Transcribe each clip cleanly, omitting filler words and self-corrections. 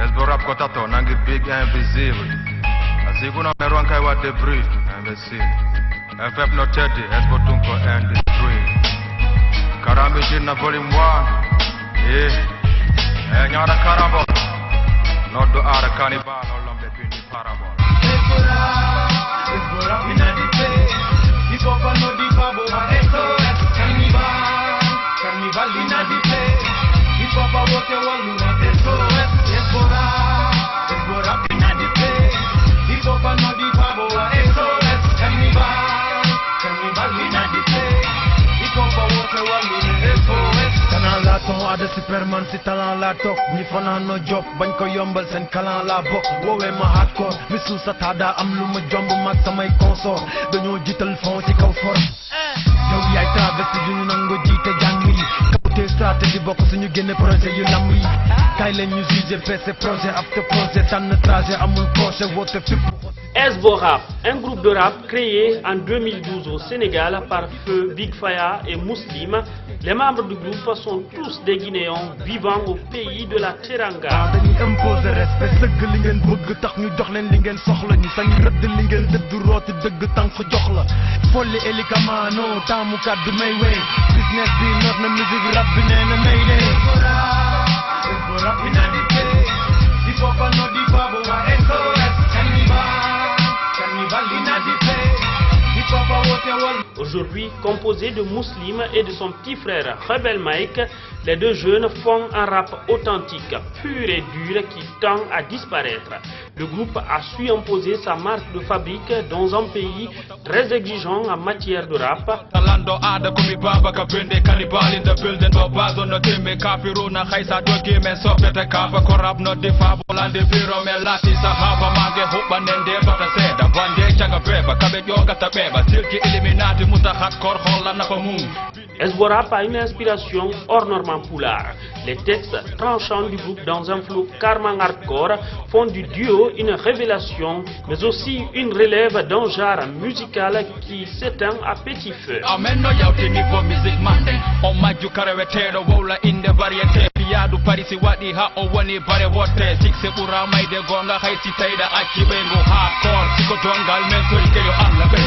Esbo rap kotato nangi big invisible. Asiguna meron kai wa debris, imbécile. FF no teddy, esbo tunko industry. Karami jinna volume 1. Nyara karabol. Nodo ara cannibal, olombe pindi parabol. Esbo rap in a dipe. Hip hop no di babo ma SOS. Carnival in a dipe. Hip hop wote walu na SOS. Esbo rap in a dipe. Hip hop no di babo ma SOS. Carnival in a dipe. Hip hop wote walu na SOS. Kanaan la ton ada superman si talent la tok ni fanaan no job bañ ko yombal sen kalan la bok wowe ma hardcore mi su sa tada am lu ma jomb mak samay consort dañoo jital fond ci kaw form yow yaay traversé yu ñu nango jiite jàng yi kawte stratégie bokk suñu génne projet yu lam yi kay leen ñu juger PC projet after projet tànn trajet amul projet woote fipp. Esbo Rap, un groupe de rap créé en 2012 au Sénégal par Feu, Big Faya et Muslim. Les membres du groupe sont tous des Guinéens vivant au pays de la Teranga. dañuy imposer respect sëgg li ngeen bëgg tax ñu jox leen li ngeen soxla ñu sañ rëdd li ngeen dëdd rooti dëgg tànk jox la folli elikamano taamu kàddu may wey business bi noot na musique rap bi nee na may lee Esbo rap ina di pay di popa no di babo wa SOS Carnival ina di pay di popa wote wal. Aujourd'hui composé de Muslim et de son petit frère Rebel Mike, les deux jeunes font un rap authentique, pur et dur qui tend à disparaître. Le groupe a su imposer sa marque de fabrique dans un pays très exigeant en matière de rap. Esbo Rap a une inspiration hors norme poulard. Les textes tranchants du groupe dans un flow carrément hardcore font du duo une révélation, mais aussi une relève d'un genre musical qui s'éteint à petit feu. Yadu parisi wadi ha o woni bare wotte sikse bura mayde gonga hay si tayda acci be ngo ha tor siko tongal men tori ke yo alla be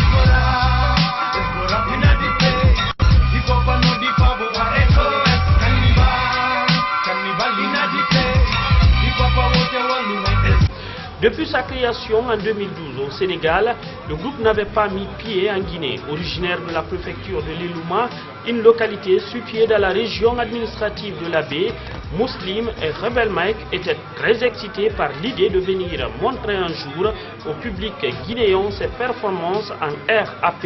Esbo rap ina di pay di popa no di babo wa SOS Carnival ina di pay di popa wote walu na. Depuis sa création en 2012 au Sénégal, le groupe n'avait pas mis pied en Guinée. Originaire de la préfecture de l'Ilouma, une localité située dans la région administrative de la baie, Muslim et Rebel Mike étaient très excités par l'idée de venir montrer un jour au public guinéen ses performances en RAP.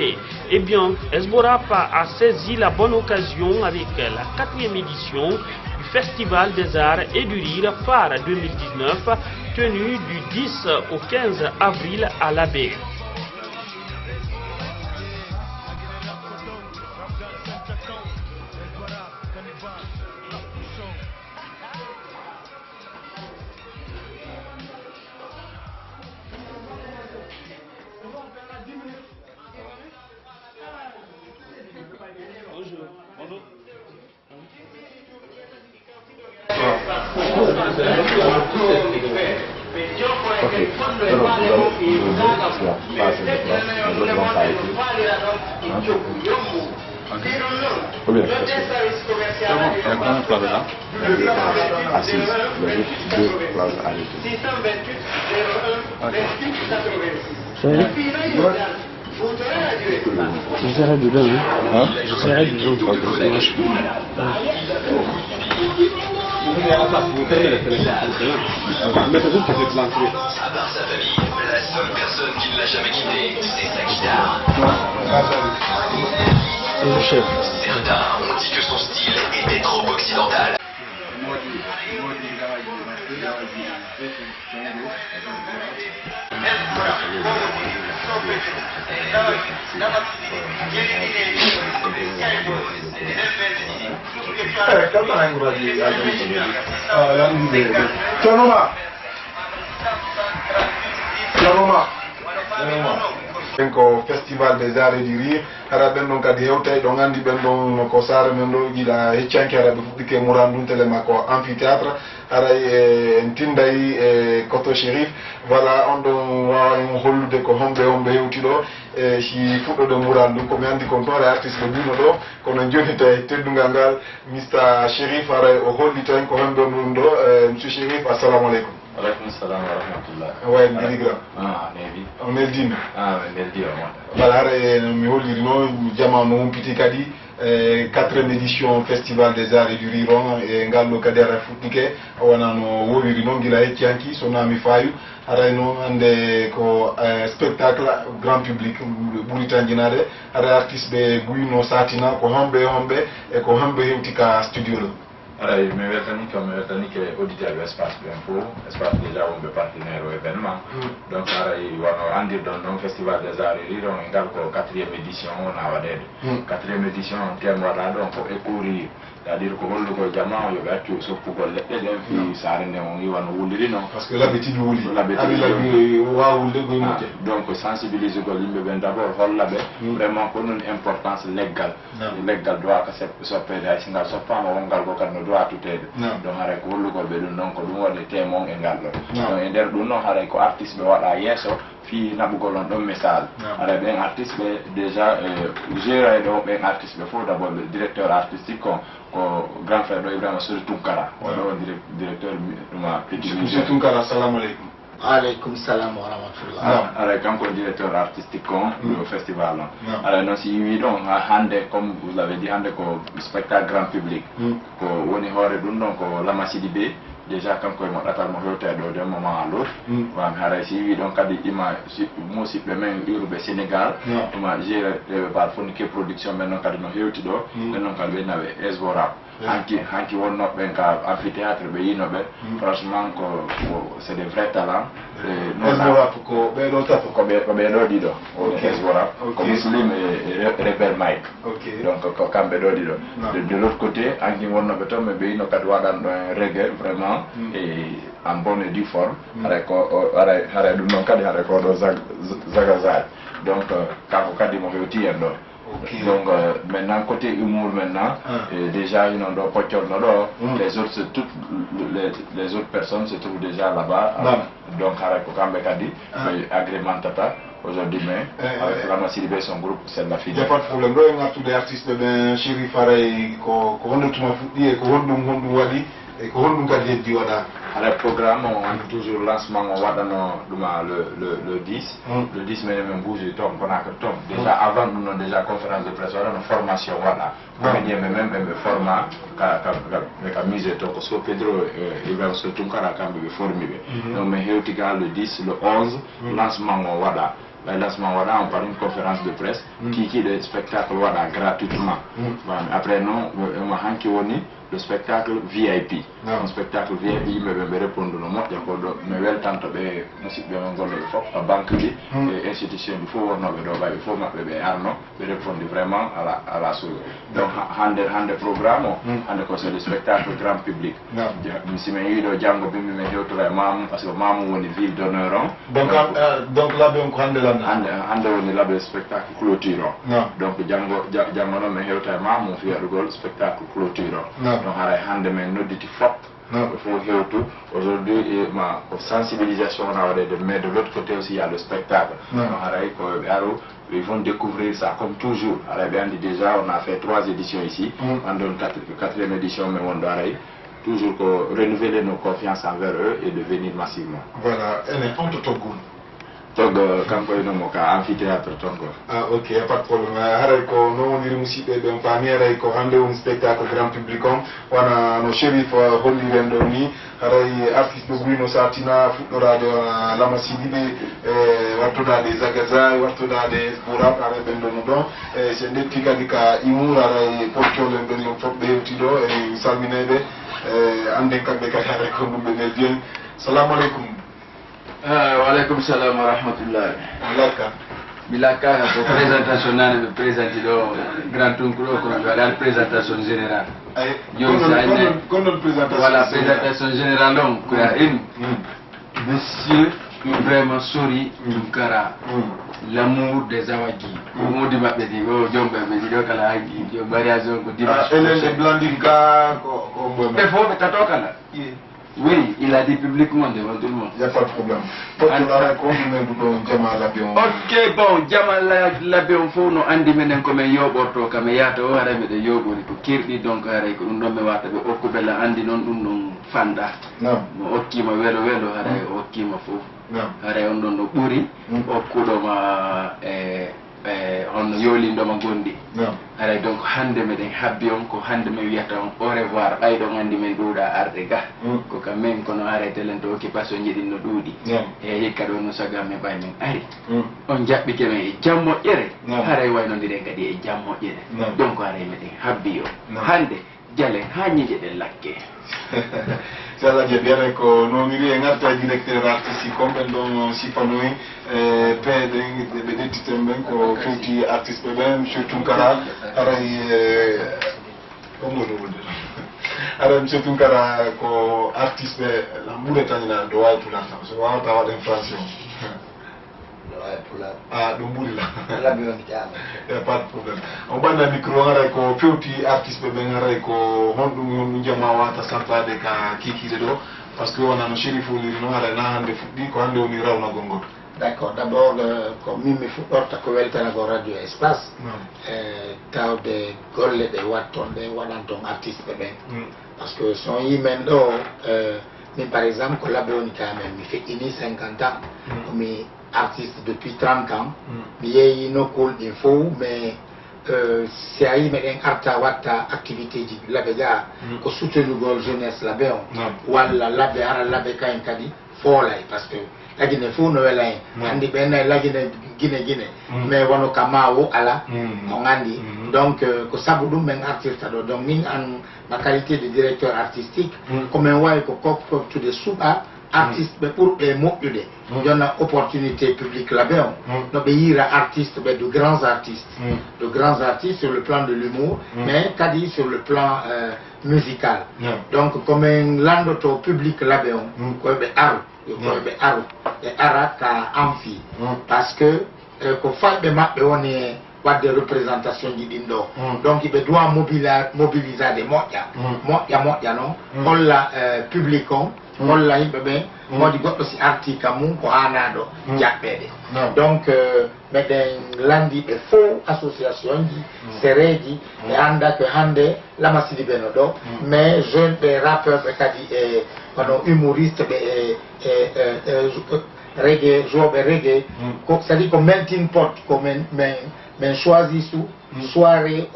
Eh bien, Esbo Rap a saisi la bonne occasion avec la 4e édition du Festival des Arts et du Rire Phare 2019, tenu du 10 au 15 avril à la baie. J'essaierai dedans, hein. J'essaierai dedans. À part sa famille, la seule personne qui ne l'a jamais quitté, c'est sa guitare. C'est le chef. Certains ont dit que son style était trop occidental. ko festival des arts et du rire ara ben don kadi hewtay do ngandi ben don ko sare men do jida heccanki ara be fuddike murandum tele makko amphithéâtre aray tinday koto Chérif voilà on ɗon wawani hollude ko homɓe hewti ɗo si fuɗɗode muran ɗum komi andi kon toon artiste ɓe mbino ɗo kono joni tawi teddungal ngal Mr Chérif aray o holli tan ko homɓe ɗum ɗo monsieur Chérif assalamu aleykum. Walaikum salam wa rahmatullah. Ouais, Ndirigram. Nevi. On est dit. Meldi voilà, mi holliri no jamanu humpiti kadi 4e édition Festival des Arts et du Riron e ngallo kadi ara fuɗɗike wona no wowiri noon gila hecci hanki so nami fayu aray noon hande ko spectacle grand public ɓuri tanjinade ara artiste ɓe guyno satina ko homɓe e ko homɓe hewti ka studio ɗo. Alors, mes mécaniques auditeurs de Espace Info, Espace déjà on est partenaire au événement. Donc, on a dit dans le Festival des Arts et Rires, on a une 4e édition, on a 4e édition, on a donc écourir. C'est-à-dire que le diamant, il y a tout ce pour les filles, ça a rien parce que l'habitude vous donc sensibiliser d'abord vraiment pour une importance légale. Légal doit que ça peut être single so pas on gal ko no doit tout aider. Donc hare ko hollu ko be dum non ko dum woni témon e ngal. Donc e der dum non hare ko artiste be wada yeso fi nabugol on don message. Hare ben artiste be déjà gérer do ben artiste be fo d'abord le directeur artistique ko grand frère do Ibrahima Sori Tunkara. Wala directeur ma petit monsieur Tunkara assalamu alaikum. Alaikum salam wa rahmatullah. Alors, comme directeur artistique du festival. Alors, nous si donc hande comme vous l'avez dit hande ko spectacle grand public. Ko woni hore dum donc la Massidibé déjà comme ko mo datal mo hewte do de moment à l'autre. Wa mi hara si donc kadi ima musi be men urbe Sénégal. Ima géré par Fonike production men non kadi no hewti do. Non kadi be nawe Esbora. Hanki wonno ben ka amphithéâtre be yino be franchement ko c'est des vrais talents Esbora ko be do tato ko be do dido Esbora ko Muslim et Rebel Mike donc ko kambe do dido de l'autre côté hanki wonno be to me be yino kadi wadan do reggae vraiment et en bonne et due forme hare dum non kadi hare ko do zagazal donc kako kadi mo hewti en do. Donc maintenant côté humour maintenant déjà ils n'ont pas les autres les autres personnes se trouvent déjà là-bas donc avec Kambe Kadi agrément tata aujourd'hui mais avec la Massidibé son groupe c'est la fille. Il n'y a pas de problème on a tous les artistes ben Chérif Faray ko hono tuma fuddi e ko hondum wadi e ko hondum kadi di wada. Le programme, on a toujours lancement, on va dans le 10. Le 10 mais même bouge on a que tombe. Déjà avant nous avons déjà conférence de presse, on a une formation voilà. On a même format avec la mise et tout parce que Pedro il va se tourner à camp de former. Donc mais le 10, le 11 lancement voilà. Le lancement voilà, on parle d'une conférence de presse qui est le spectacle voilà gratuitement. Après non, on a un qui le spectacle VIP. Un spectacle VIP, me répondre au monde, mais wel tanto be musique be ngol le fop à banque bi et institution il faut worno be do bay il faut mabbe be arno be répondre vraiment à la chose. Donc hande programme hande ko c'est le spectacle grand public. Si me yido jango bi me hewto mam parce que mam woni ville d'honneur. Donc là be on hande la hande woni la be spectacle clôture. Donc jango no me hewto mam fi rugol spectacle clôture. Donc hande men noditi fop il faut tout aujourd'hui ma sensibilisation mais de l'autre côté aussi il y a le spectacle. Ils vont découvrir ça comme toujours. Alors bien dit déjà on a fait 3 éditions ici on donne 4e édition mais on doit toujours renouveler nos confiances envers eux et de venir massivement. Voilà on te togoun donc quand on a amphithéâtre tongo. Ok, y a pas de problème. Haray ko no woni musibe be fami haray ko hande un spectacle grand public wana no Chérif holli rendo ni haray artiste do Bruno Satina fuddorade la Massidibé wartodade Zagaza wartodade Esbora haray bendo no don c'est netti kadi ka humour haray portole ben no fop be hewtido e salminede ande kambe kadi haray ko dum be bien. Assalamu alaikum. Walaikum salam wa rahmatullah. Bilaka ko présentation nane be présenter do grand tunkulo ko la présentation générale. Voilà présentation générale donc ko monsieur Ibrahima Sori Tunkara l'amour des Awagi. Mo di mabbe di go jombe be di do kala haji jo bariazo ko dimanche. Ele blandinga ko e fo be tatoka la Oui, il a dit publiquement devant tout le monde. Il n'y a pas de problème. Ok, bon, Jamal Labion faut no andi menen ko men yoborto kam yaata o hara me de yobori ko kirdi donc hara ko dum me wata be okko bella andi non dum dum fanda. Mo okkima welo hara o okkima fo. Hara on don do buri okkudo ma on yolindo ma gondi. Hara donc hande meden habbi on ko hande me wiata on au revoir ay do andi men duda arde ga ko kam men kono arrêté len to occupation jidin no dudi e hikka do no saga me bay men ari on jabbi kemen e jammo ere hara wayno dire kadi e jammo ere donc ara meden habbi yo hande jale hañije de lakke Sala Jebiere ko no miri e ngarta directeur artistique comme don sifanoi pe de titemben ko fiti artiste ben surtout kara aray ara monsieur Tunkara ko artiste la mure tanina do way pula so wa ta wada inflation do mbuli la bion jama pas de problème on banda micro ngara ko fewti artiste be ngara ko hondu jama wata sarta de ka kiki de do parce que on a no chérif oli no ala na hande fuddi ko hande oni rawna gongo. D'accord, d'abord ko mimi fu porta ko weltana go radio espace tawde golle de wattonde wadanton artiste be parce que son yimen do mais par exemple ko laboni quand même mi fait 50 ans mais artiste depuis 30 ans mi yeyi nokul info mais si ayi meden arta watta activité ji labe ga ko soutenu gol jeunesse labe on walla labe ara labe kayen kadi folay parce que lagine fu no welay andi ben lagine gine mais wono kamawo ala on andi donc ko sabu dum men artiste do donc min en ma qualité de directeur artistique comme un way ko to de suba artiste be pour be moƴƴude jonna opportunité publique là-bas no be yira artiste be de grands artistes sur le plan de l'humour mais kadi sur le plan musical donc comme un landoto public là-bas ko be aru e ara ka amphi parce que ko falbe mabbe woni wadde représentation ji din do donc be doit mobiliser des moƴƴa non holla public on holla yimɓe ɓe modi goɗɗo si arti kam mum ko hanaɗo jaɓɓede donc meɗen landiɓe fo association ji séréji ɓe anda que hande Lama Sidibé no ɗo mais jeune ɓe rappeur ɓe kadi e hono humoriste ɓe reggae jouɓe reggae ko c'est à dire ko melting pot ko men choisi su soirée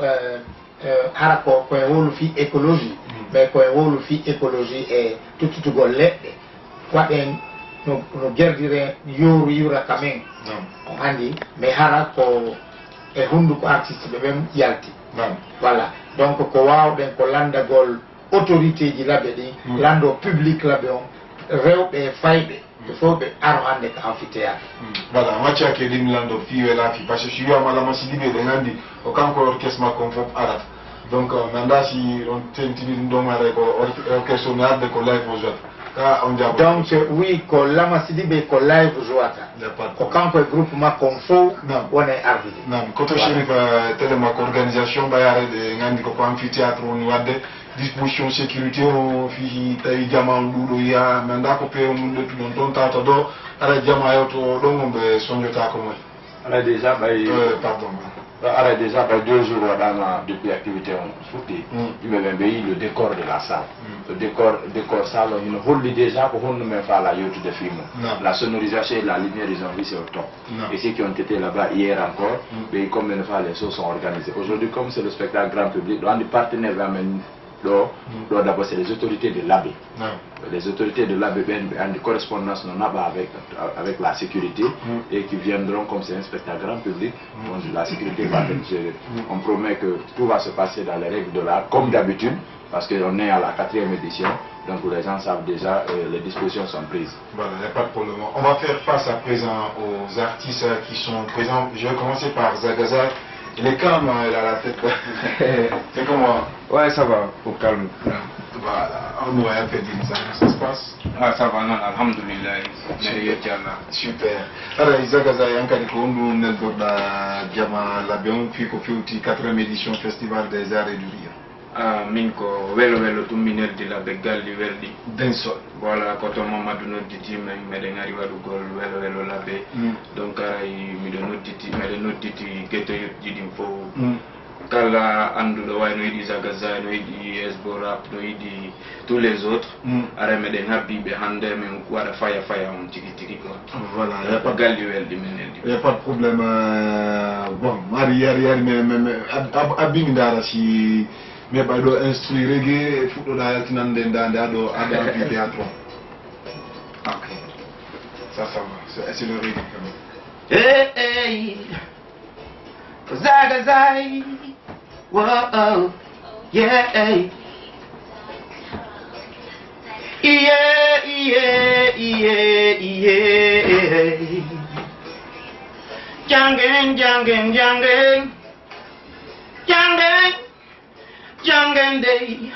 hara ko koye wolu fi écologie mais koye wolu fi écologie e tuttutugol leɗɗe waɗen no gerdire yura kamen on andi mais hara ko e hunduko artiste ɓe ɓen yalti voilà donc ko wawɗen ko landagol autorité ji laɓe ɗi lando public laɓe on rewɓe fayɓe il faut be aro hande ka amphithéâtre voilà matcha ke dim lando fiwe la fi parce que je suis à Lama Sidibé de ngandi o kanko orchestre ma kon fop araf donc manda si on tentini ndoma re ko orchestre na de ko live aux autres ka on jabo donc oui ko Lama Sidibé ko live jouata ko kanko groupe ma kon fo wona arvide nam ko to chérif telema ko organisation bayare de ngandi ko amphithéâtre woni wadde disposition sécurité o fi tawi jama nduɗo ya mais nda ko peew mum ɗettu ɗon toon tata ɗo ara jama yo to ɗon wonɓe soñjota ko moy ala déjà ɓay pardon ara déjà ɓay 2 jours waɗama depuis activité on fuɗɗi yimɓeɓe ɓe yi le décor de la salle le décor salle o hino holli déjà ko honno men faala yewtude film la sonorisation et la lumière ils ont vu c'est au top et ceux qui ont été là-bas hier encore ɓe comme men fa les choses sont organisées aujourd'hui comme c'est le spectacle grand public ɗo andi partenaire ɓe amen d'abord c'est les autorités de l'abbé. Les autorités de l'abbé ont des correspondances avec la sécurité et qui viendront comme c'est un spectacle grand public. Donc la sécurité va être gérée. On promet que tout va se passer dans les règles de l'art comme d'habitude parce qu'on est à la 4e édition. Donc les gens savent déjà les dispositions sont prises. Voilà, il n'y a pas de problème. On va faire face à présent aux artistes qui sont présents. Je vais commencer par Zagaza. Il est calme, il a la tête. C'est comment? Ouais, ça va, au calme. Voilà, on nous a fait dire ça se passe? Ah, ça va, non, alhamdulillah. Super. Alors, Zagaza, Yankari Kondu, Nelborda, Diama, Labion, puis Kofiouti, 4e édition Festival des Arts et du Rire. min ko welo welo tum mineldi laɓe galli welɗi densol voilà koto mamadou nodditi men meɗen ari waɗugol welo welo laɓe donc aray meɗen nodditi guettoyoɓji ɗin fof kala anduɗo way no yiɗi Zagaza no yiɗi Esbo Rap no yiɗi tous les autres ara meɗen habbiɓe hande min waɗa faya on tigui tigui quoi voilà galli welɗi men eldi y a pas de problème bon ari mais abimi dara si mais ɓayɗo instruit reggae fuɗɗoɗa yaltinande ndande aɗo impliqué à toi ok ça va c'est le reggae quand même hey Zagaza whoa yeah Jangin day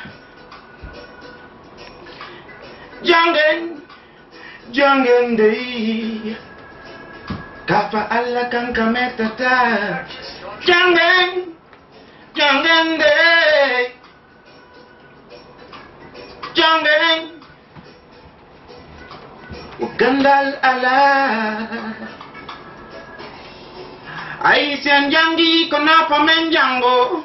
Jangin day Kapa alla kan kametata Jangin day Ugandal ala Aisyen jangi kona pamen jango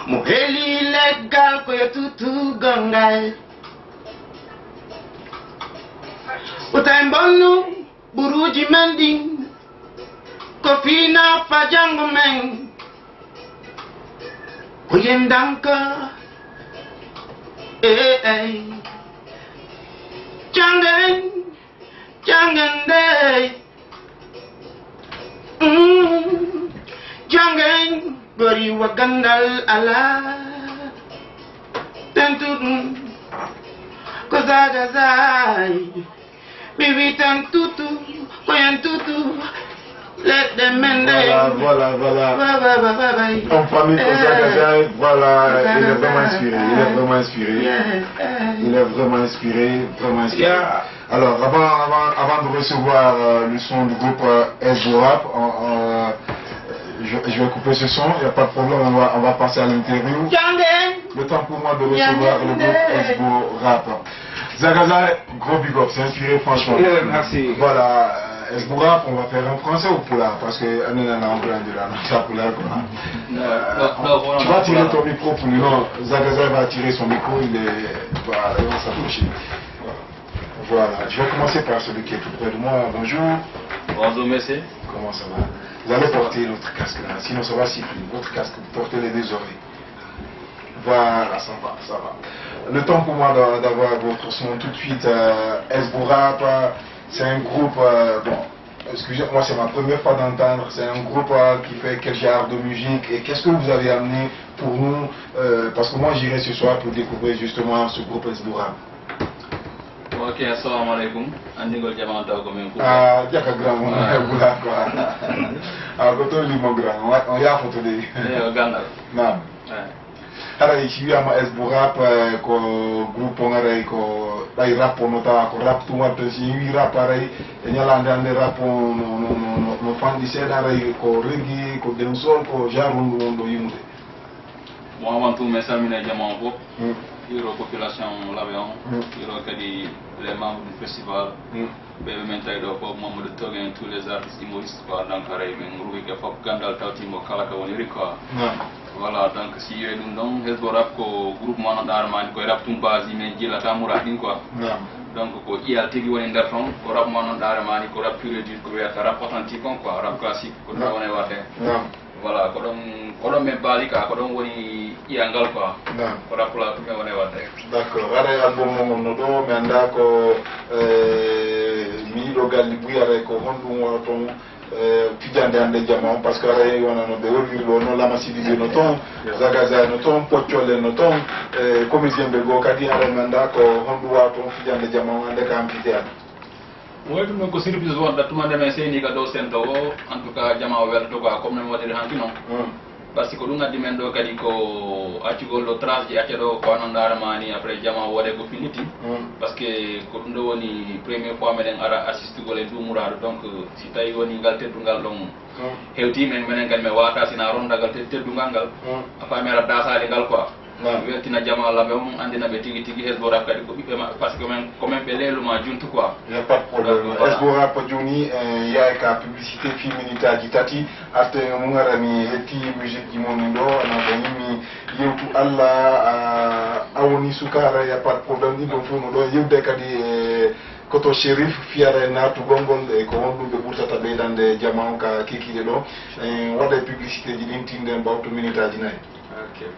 Muheli legal ko tutu gangal Utay mbonu buruji mending Kofina pajango meng Kuyendanka Jangan day Jangan beri wagandal ala Tentu ko Zagazai Bibi tan tutu koyan tutu let them in there. Voilà. En famille comme Zagaza, voilà, il est vraiment inspiré. Yeah. Alors, avant de recevoir le son du groupe Esbo Rap, je vais couper ce son, il n'y a pas de problème, on va passer à l'interview. Le temps pour moi de recevoir le groupe Esbo Rap. Zagaza, gros big up, c'est inspiré franchement. Yeah, merci. Voilà. Esbo Rap, on va faire en français ou poula? Parce que on est en plein de la poula. Tu vas tirer ton micro pour lui. Non, Zagaza va tirer son micro, il va s'approcher. Voilà, je vais commencer par celui qui est tout près de moi. Bonjour. Bonjour, monsieur. Comment ça va? Vous allez porter l'autre casque là, sinon ça va siffler. Votre casque, portez les deux oreilles. Voilà, ça va. Le temps pour moi d'avoir votre son tout de suite. Esbo Rap, c'est un groupe, bon, excusez-moi, c'est ma première fois d'entendre, c'est un groupe qui fait quel genre de musique et qu'est-ce que vous avez amené pour nous, parce que moi j'irai ce soir pour découvrir justement ce groupe Esbo Rap. Ok, assalamu alaikum. Andigol jaman taw ko men ko. Jaka grand mon bula quoi. Goto li mo grand, on ya photo de. Gandal. Naam. Ara ichi ama Esbo Rap ko groupe ngare ko dai rap no ta ko rap tu wante si wi rap aray e nyalande ande rap no fandi seda ray ko reggae ko dancehall ko jarum do yimude. Mo avant tout mesamina jaman pop. Iro population labion, iro kadi les membres du festival, bébé mentay do pop Mamadou Togen, tous les artistes humoristes quoi, donc pareil men rubi ke fop gandal tawti mo kala ka woni quoi. Voilà, donc si yo dum don Esbo Rap ko groupe mo non darman ko rap tum base men jila tamura din quoi. Donc ko iya tigi woni der ton ko rap mo non darman ko rap pure du ko ya rap authentique quoi, rap classique ko do woni wate. Voilà, ko don me bali ka ko don woni iyangal quoi. Ko rap la ko woni wate. D'accord, ara album mo no do me anda ko mi do galli bu yare ko hondu mo ton fijande ande jamon parce que ara yona no be woni lo no la massive no ton Zagaza no ton pochole no ton comme zembe go kadi ara me anda ko hondu wa ton fijande jamon ande ka am fijande. Moi, je me considère plus souvent que tout le monde est ici, en tout cas, Jama Welto, comme nous l'avons dit, parce que ko ɗum addi men ɗo kadi ko accugol ɗo trace ji acca ɗo ko anondarama ni après jama woɗe ko finiti par ce que ko ɗum ɗo woni première fois meɗen ara assistugol e duumuraɗo donc si tawi woni ngal teddungal ɗon hewti minen kadi mi wata sina rondagal teddungal ngal a faami ara dasade ngal quoi weltina jama lamɓe mum andina ɓe tigi tigi Hezbollah kadi ko ɓiɓɓe maɓɓe par ce que quand même ɓe leeluma juntu quoi. Il n'y a pas de problème. Hezbollah po joni yahay ka publicité filminitaji tati arte mo garani hetti musique ji mon ɗo ana ko yimmi yewtu Allah a woni sukara. Il n'y a pas de problème ɗin ɗon fof no ɗo yewde kadi koto Chérif fiyara natugol ngol e ko wonɗum ɓe ɓurtata ɓeydande jama on ka kekiɗe ɗo waɗa publicité ji ɗin tinde mbawto minute aji 4. Okay.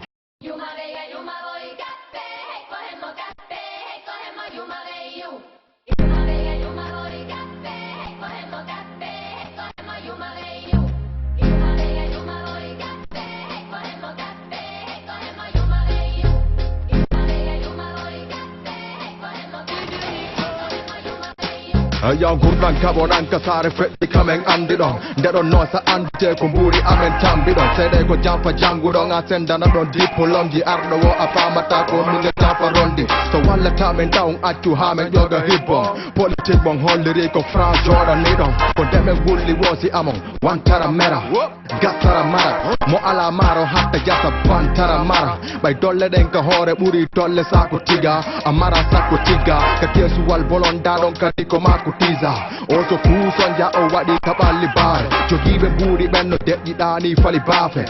Young Gurdan Kabonan Kasare Freddy coming and it on. They don't know sa and take Kumburi Amen Tambidon. Say they go jump a jangudong I send another deep along the Arno Afamata Minga Tapa Rondi. So one let time and down at you ham and yoga hip bong. Politic bong holy Rico France Jordan Nidon. For them and Woodley was the among one Taramera. Gataramara. Mo Alamaro Hatta Yasa Pan Taramara. By Dolle Denka Hore Buri Tolle Sakutiga. Amara Sakutiga. Katesu Wal Bolondadon Katiko Mako. Also Kusanja o wadi kabali bar jogibe buri benno deɓƴi ɗani fali bafe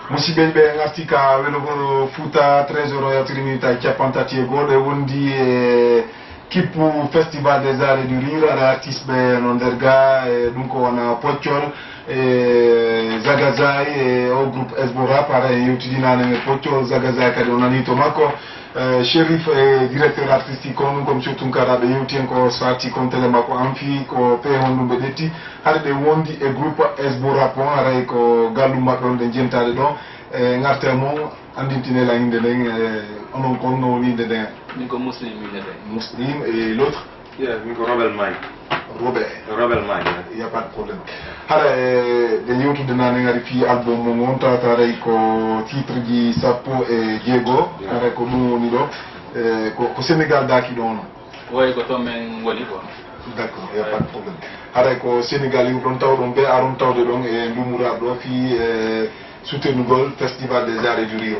musidɓe ɓe gartika welogo Fouta trésor yatiri minute capantati e goɗo e wondi e kippu festival des arts et du rire aɗa artiste ɓe no nder ga e ɗum ko wona Poccol e Zagazay e o groupe Hezbollah para e yewtidinane e Poccol Zagazay kadi o nani to makko Chérif e directeur artistique on comme surtout karaɓe yewti en ko sarti comme télé makko Amphi ko pe hon ɗum ɓe ɗetti haɗa ɓe wondi e groupe Hezbollah pon aray ko gallum maɓɓe on ɗe jentade ɗo e garte mo andintinela inde nden onon kon no woni inde nden min ko muslim inde nden muslim et l'autre min ko Robel Magne Robel Magne il y a pas de problème haɗa ɓe yewtude nane gari fi album mo on tawata aray ko titre ji sappo e jeegoo aray ko ɗum woni ɗo ko Sénégal daki ɗo ono woy ko toon men woni quoi. D'accord, il y a pas de problème haɗay ko Sénégal yu ɗon taw ɗon ɓe aron tawde ɗon e ndumuraɗo ɗo fi soutenugol festival des arts et du rire.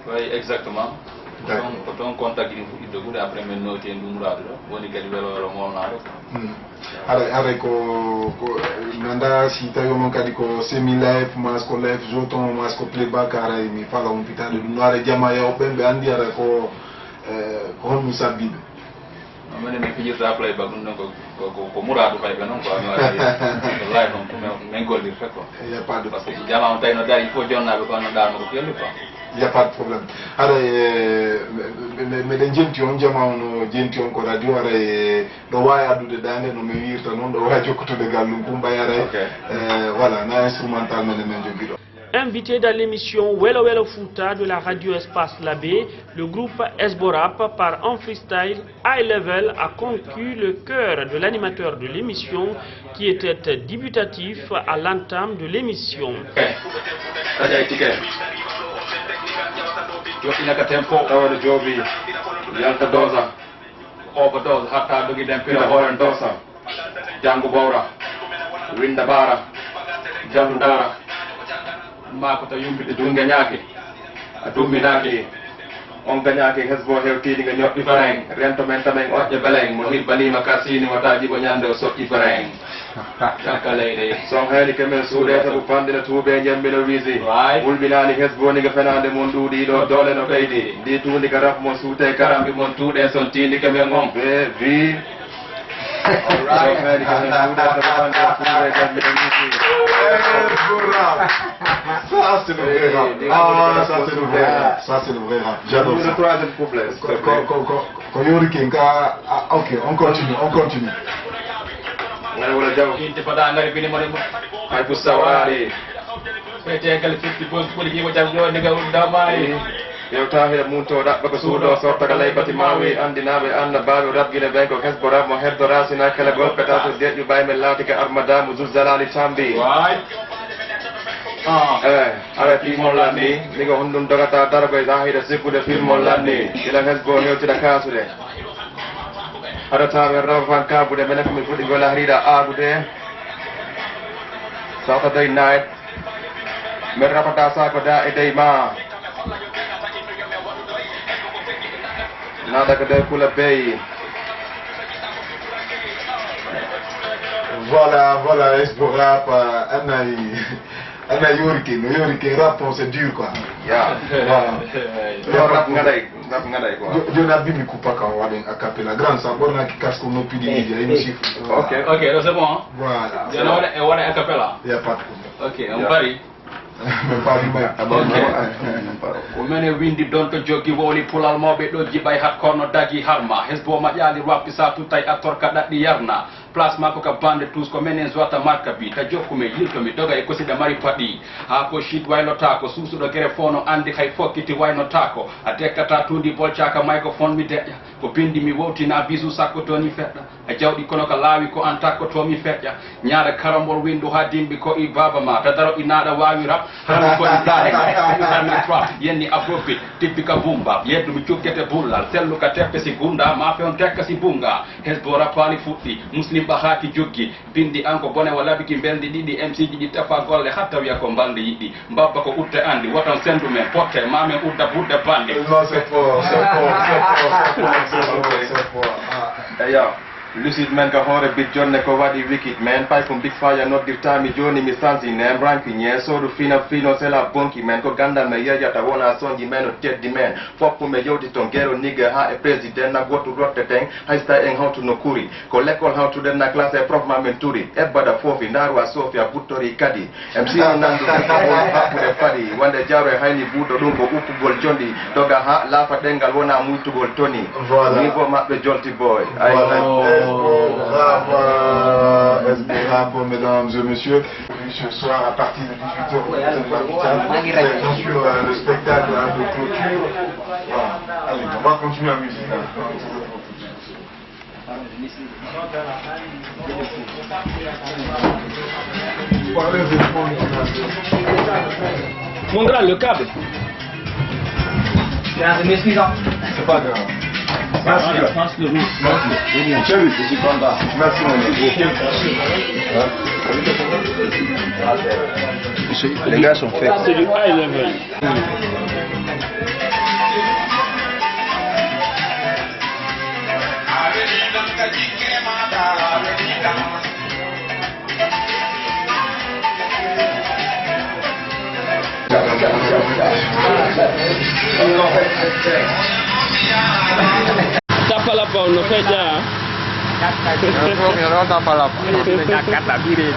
Oui, exactement. Ko toon contact ɗin fuɗɗiɗo ɓuuri après men noti e ndumuraɗo ɗo woni kadi welo welo molnaɗo haɗay ko nanda si tawi omon kadi ko semi live mas ko live joton mas ko playback aray mi fala on pitade ɗum no aɗa jama yawɓe ɓe andi aɗa ko honɗum sabbiɓe minen min fijirta playback ɗum ɗon ko muraɗo fayɓe noon quoi live on min gollirta quoi par ce que jama on tawi no dari il faut jonnaɓe ko no darma ko felli quoi. Il n'y a pas de problème. Alors, meɗen jenti on jama on jenti on ko radio ara ɗo wawi addude dande no min wirta noon ɗo wawi jokkutude gallum Kumba ara voilà na instrumental men joguiɗo. Invité dans l'émission Welo Welo Fouta de la radio Espace Labé, le groupe Hezbollah par un freestyle high level a conquis le cœur de l'animateur de l'émission qui était débutatif à l'entame de l'émission. Jokinaka tempo tawade joobi yalta dosa oba dosa hatta dogi den pira horen dosa jangu bawra winda bara jangu dara mako to yumbide dunga nyaake a dumbinaake on gañaake Hezbollah hewtiɗi nga ñoƴƴi fareng rento men tamen oƴƴe beleng mo hibbanima kasini wata jibo ñande o soƴƴi fareng jakka leyɗe son heedi kemen suuɗe sabu famɗina tuuɓe jembino wiisi wulɓinani Hezbollah niga fenade mon ɗuuɗiɗo doole no ɓeydi ndi tuundi ka raf mon suute karamɓe mon tuuɗe son tindi kemen on ɓe wi son heedi kemen suuɗe sabu famɗina tuuɓe jembino wiisi Ça c'est le vrai rap. Ah, ça c'est le vrai rap. Ça c'est le vrai rap. J'adore ça. Le troisième couplet. Ok, on continue. Wala jaw inte pada ngari bini mo ay bu sawari fete kal fitti bon poli ki mo jam yo diga damay yow tahe munto da bako suudo sorta kala bati mawi andinabe anna babu rabgine be ko Hezbollah mo heddora sina kala gol petato deju bay men latika armada mu zuzalani tambi ala timolani nigo hundum dogata darbe zahira sikude filmolani ila hesbo hewtida kasude ada tawe rawan kabude menak mi fudi gola harida agude Saturday night merapata sa koda edema nada kada kula bay. Voilà, Esbo Rap, Anna Yorikin, rap, c'est dur quoi. Rap ngadai quoi. Je n'ai pas mis coupa quand on a capé la grande samborna qui casse comme nos piliers, il y a une chiffre. Ok, donc c'est bon. Hein? Voilà. Il y en a un capella. Il n'y a pas de problème. Ok, on parie. Umene windi don to jogi woli pulal mawbe do jibay hat kono dagi harma hesbo ma yali wapi sa tutay ator ka daddi yarna place mako ka bande tous ko menen zwata marka bi ta jokkume yilto mi doga e ko sida mari padi ha ko shit waylo ta ko susu do gere fono andi hay fokkiti wayno ta ko atekata tundi bolchaka microphone mi de ko bindi mi wowtina bisu sakko to ni fedda a jawdi kono ka laawi ko an takko to mi fedda nyaada karambol windu ha dimbi ko i baba ma ta daro inada wawi rap haram ko ita yenni appropriate tipika bumba yeddu mi ciukete bullal sellu ka teppe si gunda ma fe on tekka si bunga hesbo rapali futti muslim bahati joggi bindi anko bone wala biki beldi didi mc ji tafa golle hatta wiya ko balde yidi mbabba ko utte andi woton sendu men potte ma men udda budde bande non c'est fort Ayo lucid man ka hore big jonne ko wadi wicked man pay from big fire not the time joni mi sanzi nem ranki nye so do fina sela bonki man ko ganda me yaya ta wona sonji man o teddi man foppu me yodi ton gero nigga ha e president na goto rotte ten hay sta en how to no kuri ko lekol how to den na classe e prof ma men turi e bada fofi narwa sofia buttori kadi mc nandu ko de fadi wande jawre hayni budo dum ko uppugol jondi doga ha la fa dengal wona muytugol toni niveau mabbe jolti boy Esbo, mesdames et messieurs, ce soir à partir de 18h, bien sûr le spectacle de clôture. Voilà. Allez, on va continuer la musique. Mondra le câble. C'est pas grave. Merci. Je suis content. Merci mon Les gars sont faits. C'est du high level. Tapa la pa no feja. No tapa la pa. Kata biri.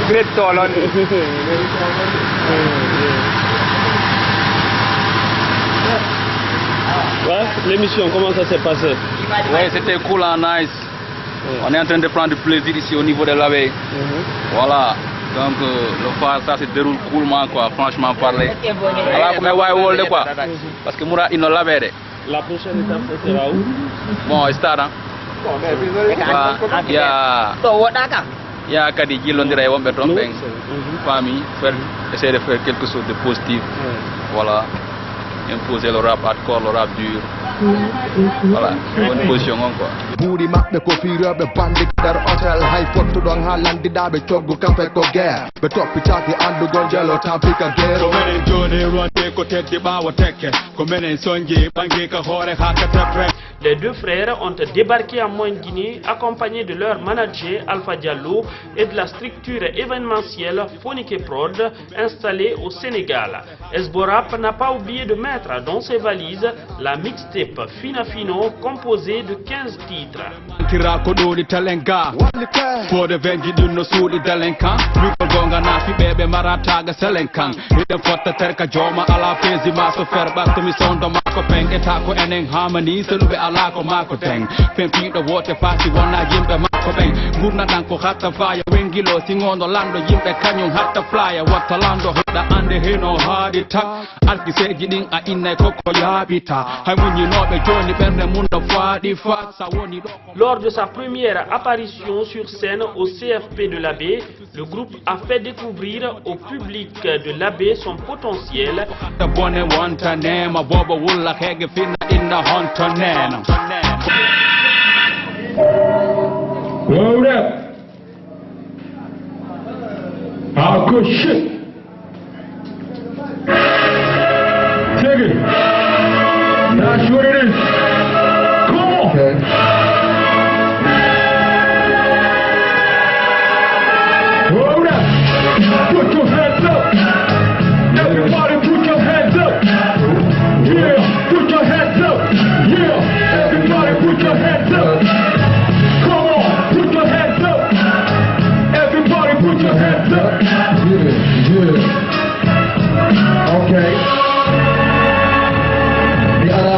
Great tolon. Ouais, l'émission comment ça s'est passé? Ouais, c'était cool and nice. On est en train de prendre du plaisir ici au niveau de l'abbé. Voilà. Donc le phare ça se déroule coolement quoi, franchement parler. Voilà comme ouais wolde quoi. Parce que moura ino labere. La prochaine étape sera où? Bon, start il y a kadi jilondira e wombe ton ben. Famille faire essayer de faire quelque chose de positif. Voilà. Imposer le rap hardcore, le rap dur. Voilà, bonne position quoi. Buri makbe ko fira be bandi dar hotel hay foto don halandi da be toggo kafe ko guerre be toppi taki andu gonjelo tampika gero menen joni ronde ko teddi bawo tekke ko menen sonji bangi ka hore hakka tepre. Les deux frères ont débarqué en Guinée accompagnés de leur manager Alpha Diallo et de la structure événementielle Phonique Prod installée au Sénégal. Esbo Rap n'a pas oublié de mettre dans ses valises la mixtape Fina Fino composée de 15 titres. Kira ko doli talenga for the vengi dunno suudi dalenkan ko gonga na fi bebe marata ga selenkan ida fotta terka joma ala pesi ma so ferba to mi sondo ma ko penge ta ko enen harmony selube ala ko ma ko teng fen fi do wote fati wona yimbe ko ɓen gurnaɗan ko hatta faya wengilo singono lando yimɓe kañum hatta flya watta lando heɗa ande heno haaɗi tak alkiseji ɗin a innay koko yaaɓita hay muñinoɓe joni ɓernde mum no faaɗi fa sa woni ɗo. Lors de sa première apparition sur scène au CFP de l'Abbé, le groupe a fait découvrir au public de l'Abbé son potentiel. Hold up. Oh, good shit. Take it. That's what it is. Come on. Okay. Hold up. Put your hands up. Everybody put your hands up. Yeah. Put your hands up. Yeah. Everybody put your hands up. Come on. Put your hands up. Everybody put your hands up. Yeah. Okay.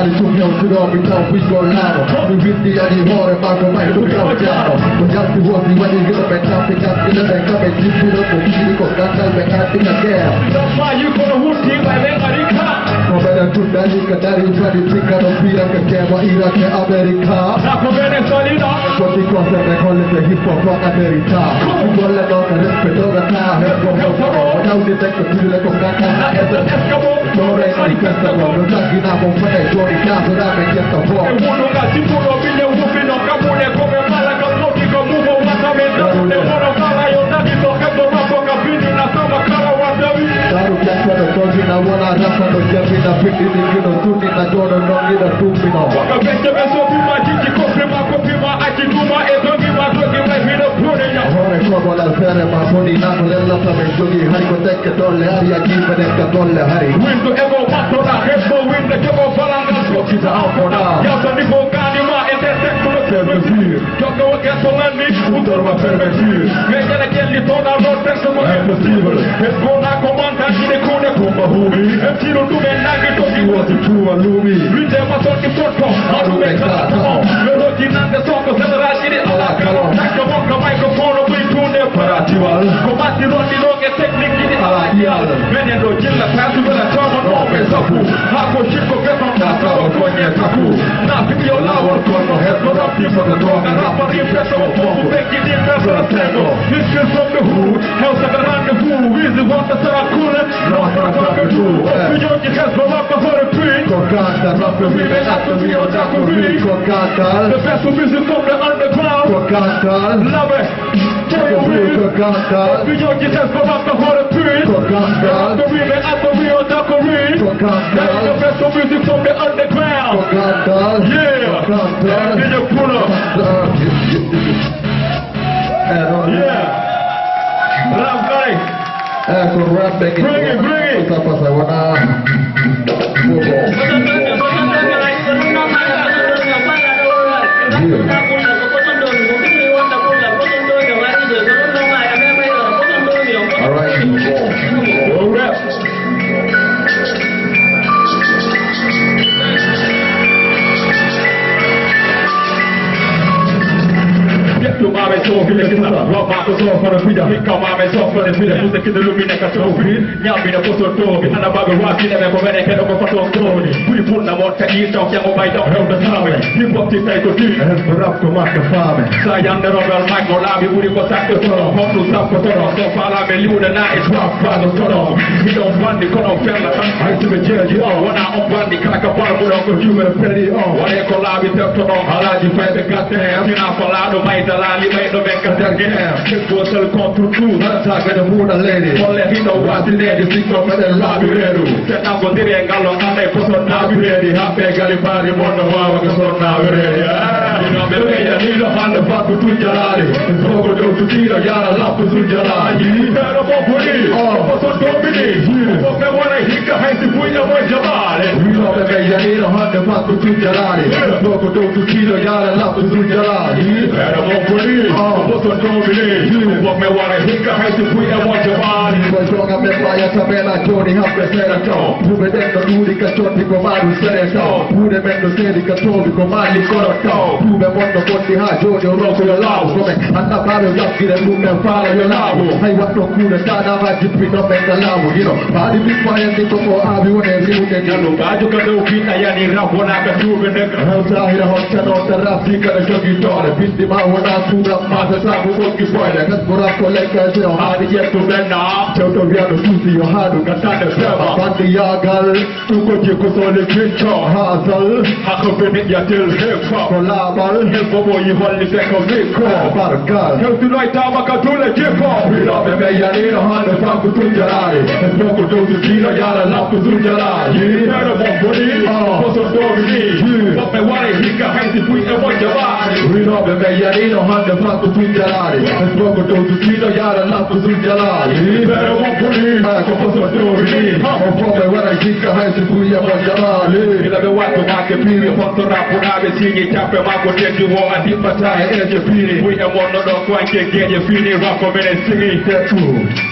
Di sul mio chilometro qui scollavo mi visti a di ore ma come tu cambiamo con gli altri vuoti quelli che lo pensate cazzi le becca per il giro con giri con canta il beccati la guerra ma io con un ultimo e venga di qua come da tutta lì che da ringiare ciccano fila che chiama Iraq e America da come Venezuela e così cose le colle che hip hop la verità ci vuole nota rispetto da ta e come da un detecto più le con canta e se escamo non è manifesta non sanguinavo fare giorni caso da me chiesta fuoco e uno nga sicuro mille ufi no camune come mala che come uvo matamento e buono fala io da di toccando rapo capini una samba cara guardavi daru piacciono così una buona razza non chiami da fiti di chi non tutti da giorno non mi da stupido poca vecchia messo prima gigi prima aci duma e doghi ma mi da pure io ora come l'alfere ma poni nato dell'allamento di harico tecche tolle aria chi venecca tolle hari window evo matto da heppo window che vo falanga scotti da alfona io sono di bocani ma e te secolo pervertir gioco che solani utoro ma pervertir vedere che li torna al verso ma è possibile e buona comanda di ne come humi e tiro tu ben nagi to di was tu alumi vide ma sono di porto a tu me cato velocinante socco se la giri alla calo tacco bocca microfono qui tu ne paratival comatti rotti che tecnici di alla ial venendo gilla tanto per la giorno no pensapu hapo chico che non da bravo con il capu na video lavoro con no head for up people the dog and rap on the press of poco vecchi di presso la tego this is from the hood house of the rendezvous is the one that's a cool no for tu video che has for up for a print con canta rap we be at the video da con canta the best music from the underground con canta love it con canta video che has for up for a print con canta the we be at the video da con canta the best music from the underground con canta yeah did you pull up yeah rap guy con rap bring it cosa pasa buena all right roll rap tu mame so file che sta roba ko so fare fida hikka mame so fare fida tu che illumina ka so fida nyambi na foto to ana bago wa file me ko bene che do ko foto to ni puri punna morta di to chiamo mai do help the time hip hop ti sai così e rap ko ma ka fame sai ande robel mai ko labi puri ko sakto to hop tu sta ko to so fala me liuda na is rap fa do to mi do bandi ko no ferla tan ai ti be jeji o wana on bandi kala ka par ko ko jume pedi o wale ko labi to to ala di fa be gatte fina fala do mai da li mai do becca again che fosse contro tu attacca da una lady volle hino quasi lady si come del labireru se na go dire gallo a me foto nabiredi ha pega li pari mondo wa che sono nabiredi no me veia ni lo fanno fatto tu gialari poco do tu tiro yara la su gialari però popoli posso domini come vuole hicca hai si puia vuoi gialare no me veia ni lo fanno fatto tu gialari poco do tu tiro yara la su gialari però popoli posso domini come vuole hicca hai si puia vuoi gialare poi gioca per playa sapere giorni a pesera ciò tu vedendo l'unica ciò di comando serio pure meno seri cattolico ma li corotto tu be mondo kondi ha jojo roko yo lawo come anda bare yakki de mum men fala yo lawo hay watto kude tada va jippi no be lawo you know badi big fire ni ko abi wone rimu de jalo bajo ka do kita yani rabona ka tube ne ha zahira hotta no tarafi ka jogi dole bindi ma wona sura ma sa ko ki boyle ka gora ko le ka jo hadi yetto benna toto viado tusi yo hadu ka tada seba bandi yagal tu ko je ko so le kicho hazal ha ko be ya tel hip hop la bal hip hop yi holli se ko mikro bargal hel tu noi tama ka tule hip hop we love me ya ni no hanu fa ku tu jalari es poco do tu tiro ya la la ku tu jalari pero bon boni poso do ni pop me wale hika haiti pui e mo jalari we love me ya ni no hanu fa ku tu jalari es poco do tu tiro ya la la ku tu jalari pero bon boni poso do ni pop me wale hika haiti pui e mo jalari ila be watu ma ke piri foto rapo na be singi chape ma ko tendi wo adi pataya e je piri we e mo no do ko anke geje fini rapo mene singi tetu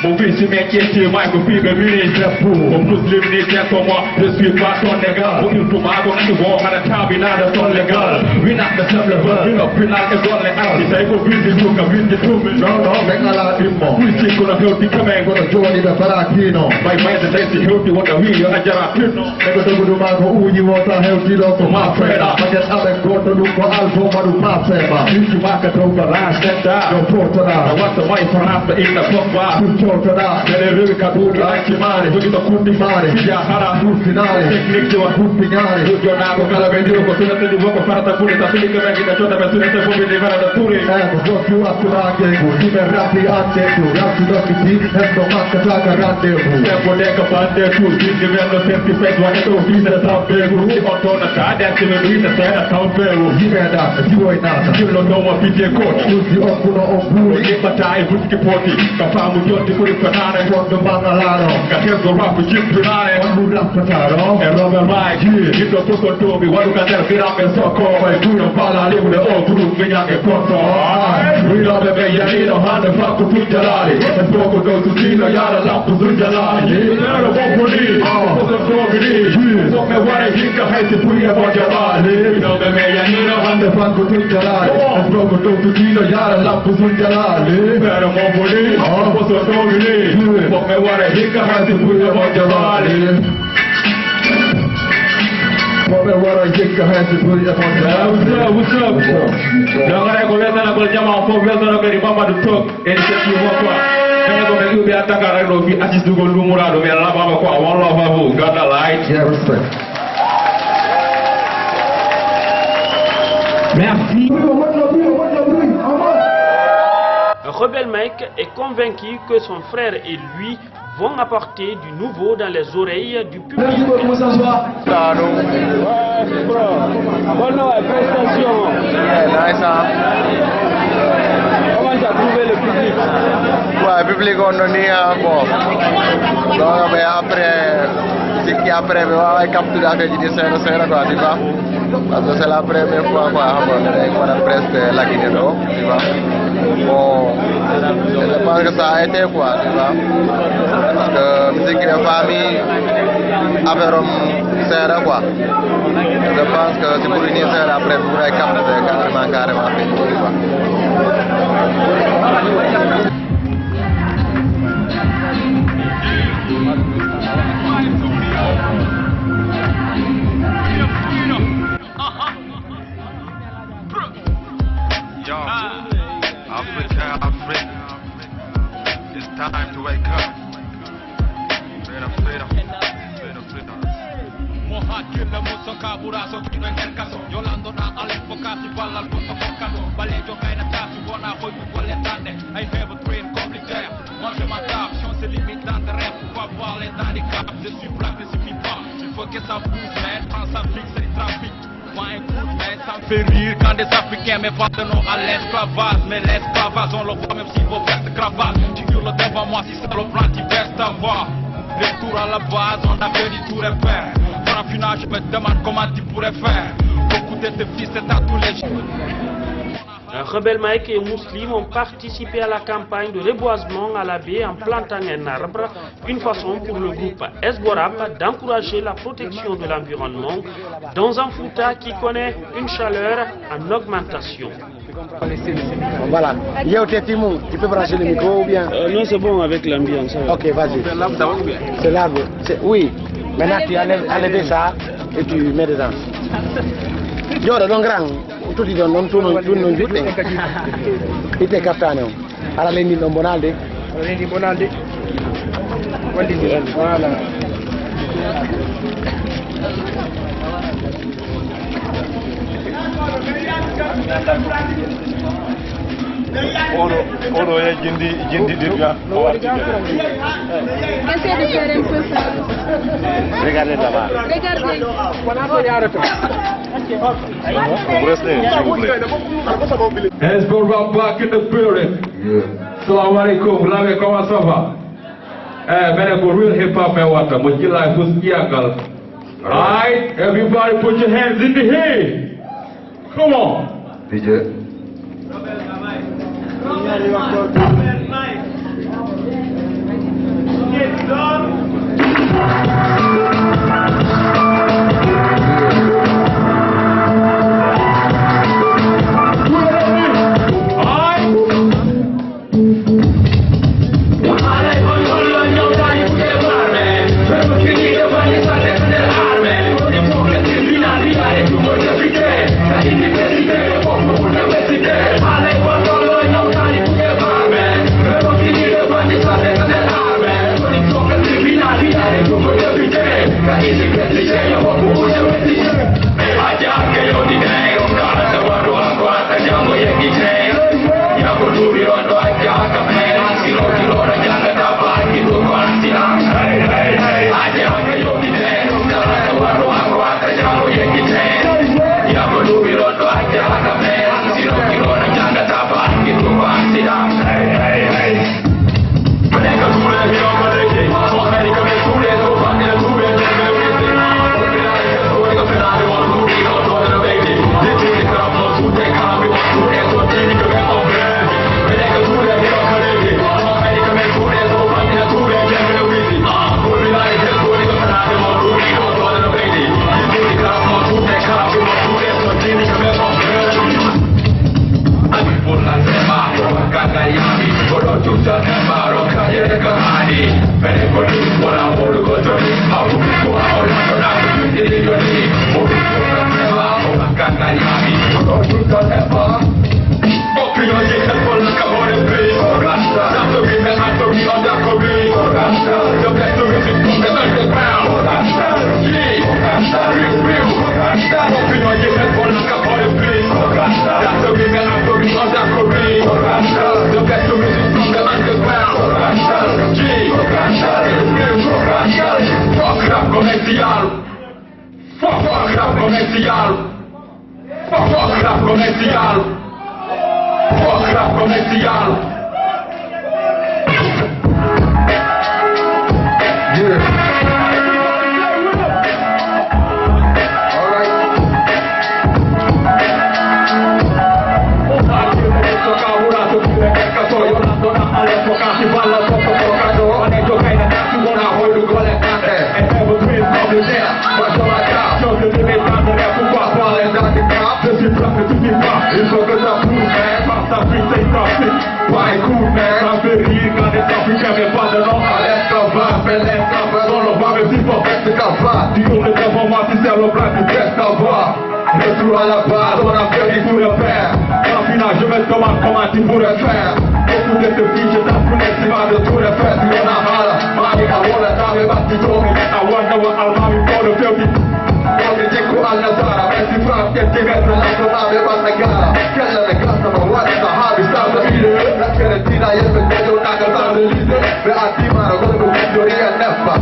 mon fils me kieti ma ko fi be mini tetu mon muslim ni teto moi je suis pas ton légal pour une tomago na wo hada tabi na da ton légal we not the simple but we not final e gon le arti sai ko vindi tu ka vindi tu no no mengala dimmo we see ko na healthy come ko na joni be barakino my mind is healthy healthy what we yo ajara kino e ko do ma ko uji wota healthy do ko ma freda ma get abe ko to do ko alfo ma do ma seba you ma ka to ka rasta yo porto da what the wife for after in the fuck va tu porto da delle rive ka do la chi mare tu to kundi mare ya hara tu finale tecnique do tu finale tu giornato kala vendio ko tena di vuoko farata pure ta fili che venga da tutta per tutte fuori di vara da turi ko più atturate ko ti verrati ante tu rati do ti e do ma ka ta garante ku tempo de ka pande tu ti che vengo sempre fetto a to ti da tappe ku ti ottona ta da ti me vita sera tappe ku ti veda ti vuoi nata ti lo do ma pite ko tu ti okkuno oppure che battaglie tutti che porti ka famu jotti pure fanare quando mangalano ka che go rap gippinare quando rappataro e roba mai ti do posto to mi guardo cadere vira per socco e tu non parla le une o tu mi neanche porto we love me ya ni no handa fa ku tu jalari e poco do tu tiro ya la lampo tu jalari era bon poli posto to mi so me guarda hicca haiti pure e voglio jalari we love me ya ni no handa fa ku tu jalari e poco do tu tiro ya la lampo tu jalari era bon poli posto to mi so me guarda hicca haiti pure e voglio jalari what I think I had to put it up on the what's up? Jangan aku lihat nak berjamaah aku lihat nak dari mama duduk ini sesi apa? Jangan aku lagi biar tak ada lagi asis dulu lumurah do biar apa aku awal apa bu gada light. Yeah, respect. Merci. Rebel Mike est convaincu que son frère et lui vont apporter du nouveau dans les oreilles du public. Merci beaucoup, s'asseoir. Bonne prestation. Nice, hein? Comment tu as trouvé le public? Ouais, le public on en est bon. Donc, mais après, c'est qui après, on va capturer la fête de Serra, quoi, tu vois? Parce que c'est la première fois, quoi, on a presque la Guinée, tu vois? Bon, je pense que ça a été quoi, tu vois? Parce que musique de famille, affaire serre quoi. Je pense que c'est pour unir serre après pour être carrément fait, tu vois? Africa, it's time to wake up. Mohakirna muso kaburaso kino ngerkaso Yolando na alimpo kasi balal puto kokano Balejo kaina tasu wana hoy bugole tande I have a dream compliqué Moi je m'adapte, si on se limite dans des rêves Pour pas voir les handicaps Je suis black, ne suffit pas Il faut que ça bouge, mais quand ça fixe c'est du trafic Moi écoute, mais ça me fait rire Quand des Africains me parlent de nous à l'esclavage Mais l'esclavage on le voit même si vos vestes cravates Tu hurles devant moi si c'est le plan tu baisses ta voix Retour à la base, on a venu tout refaire Pour un final, je me demande comment tu pourrais faire Beaucoup de tes fils, c'est à tous les jours Rebel Mike et Mouslim ont participé à la campagne de reboisement à la baie en plantant un arbre, une façon pour le groupe Esborap d'encourager la protection de l'environnement dans un Fouta qui connaît une chaleur en augmentation. Voilà. Timon, tu peux brancher le micro ou bien Non, c'est bon avec l'ambiance. Ok, vas-y. C'est l'arbre. Oui. Maintenant, tu enlèves ça et tu mets dedans. Yo, donc grand. Tout dit non, tout non vite. Il était capitaine. Alors, les nids bonalde. Voilà. Oro ya jindi dirga. Essayez de faire un peu ça. Regardez là-bas. Regardez. Esborap back in the building. Salam alaikum, lave comment ça va? Man, for real hip hop and what? But you like who's young. Alright, everybody put your hands in the air. Come on. DJ. Retour à la base, on a perdu tout le père. En final, je me demande comment tu pourrais faire. Beaucoup de tes filles, je t'apprenais, tu vas de tout le faire. Tu en as mal, mami, I wanna die, but tu told me I wonder what I'll mommy for the filthy. Oggi dico al-Nazara, messi fra che ti metto la tua nave, basta gara. Quella le cassa, ma guarda, Sahabi, sta da vide. La Fiorentina, io per te, una casa dell'ide. Per attivare, quello che teoria è neffa.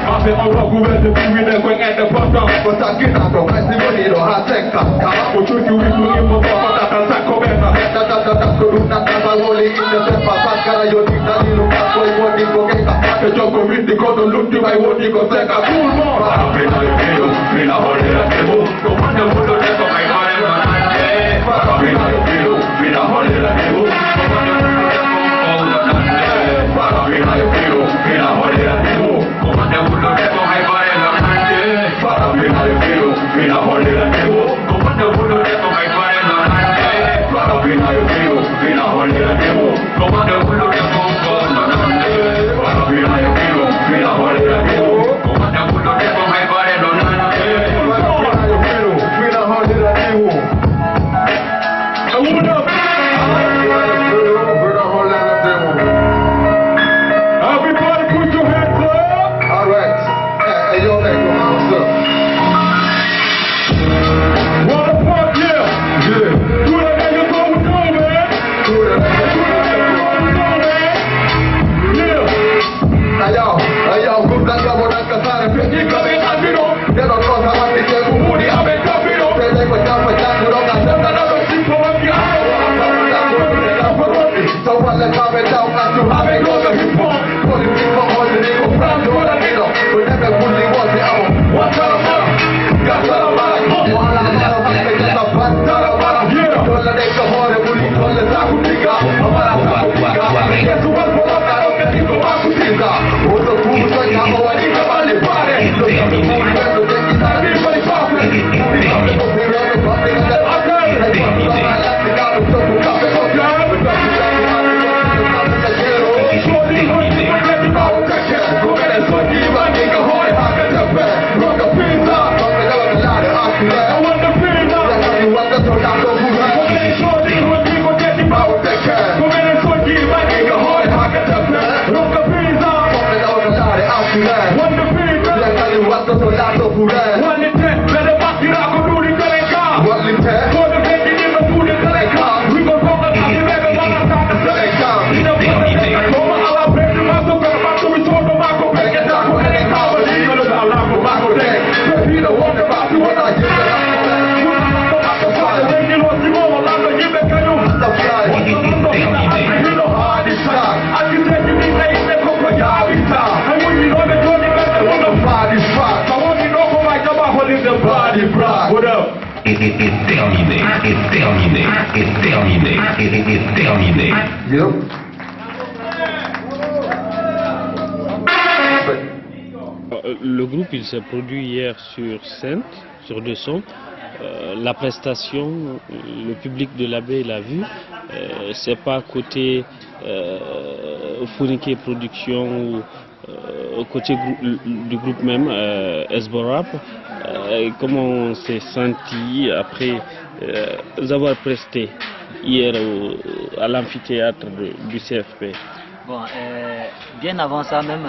Ma se ho un governo di guida, quel è il bottom. Questa chinato, messi bonito, a secca. Cavappo, ciucchi, un po' da sacco, bella. Con una cavaloli, in the tempa, saccara, io ti dai l'uca, poi vuoi dico che che gioco critico, non l'ultima, io dico secca. Prima io vedo, prima voglio la TV, comando quello che sto mai fare, prima io vedo, prima est terminé. Yo. Le groupe il s'est produit hier sur scène, sur 2 sons. La prestation, le public de l'Abbé l'a vu. C'est pas côté Fourniquet Production ou côté du groupe même, Esborap. Comment on s'est senti après avoir presté hier à l'amphithéâtre du CFP? Bon, bien avant ça, même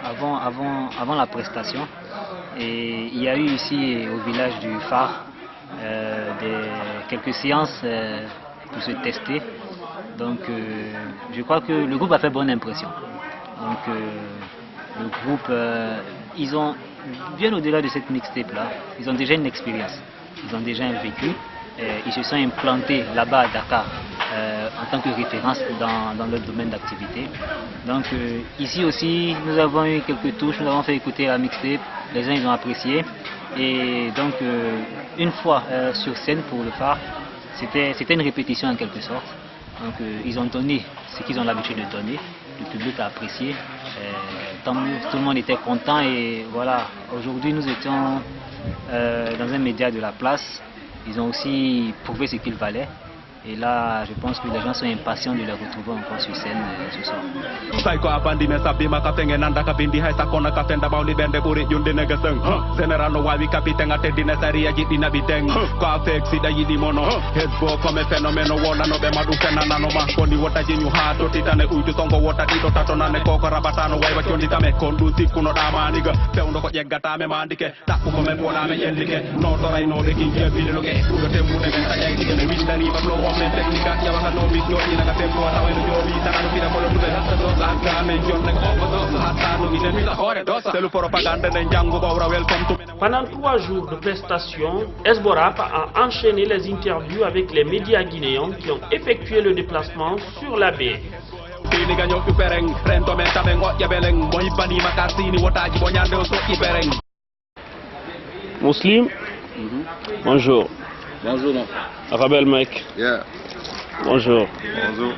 avant la prestation, et il y a eu ici au village du Phare quelques séances pour se tester. Donc je crois que le groupe a fait bonne impression. Donc le groupe, ils ont, bien au-delà de cette mixtape là, ils ont déjà une expérience, ils ont déjà un vécu. Ils se sont implantés là-bas à Dakar en tant que référence dans leur domaine d'activité. Donc ici aussi, nous avons eu quelques touches, nous avons fait écouter la mixtape, les gens ils ont apprécié. Et donc une fois sur scène pour le Phare, c'était une répétition en quelque sorte. Donc ils ont donné ce qu'ils ont l'habitude de donner, le public a apprécié. Tant mieux, tout le monde était content et voilà, aujourd'hui nous étions dans un média de la place. Ils ont aussi prouvé ce qu'ils valaient. Et là, je pense que les gens sont impatients de les retrouver encore sur scène ce soir. Saiko abandi mesabi makatenge nanda kabindi hai sakona katenda bauli bende buri yundi negeseng. General no wawi kapitenga tedine saria jidi nabiteng. Kwa sexy da yidi mono. Hezbo come fenomeno wona no be madu fena nano makoni wota jinyu hato titane uju songo wota dido tatona ne koko rabatano waiwa chondi tame kondu sikuno dama niga. Peundo ko yeggata me mandike. Taku ko me bona me yendike. No torai no de kinje biloge. Ugo tembu ne menta yaki ne windani bablo Pendant 3 jours de prestations, Esborap a enchaîné les interviews avec les médias guinéens qui ont effectué le déplacement sur la baie. Muslim, bonjour. Bonjour. Rabel mec. Yeah. Bonjour. Bonjour.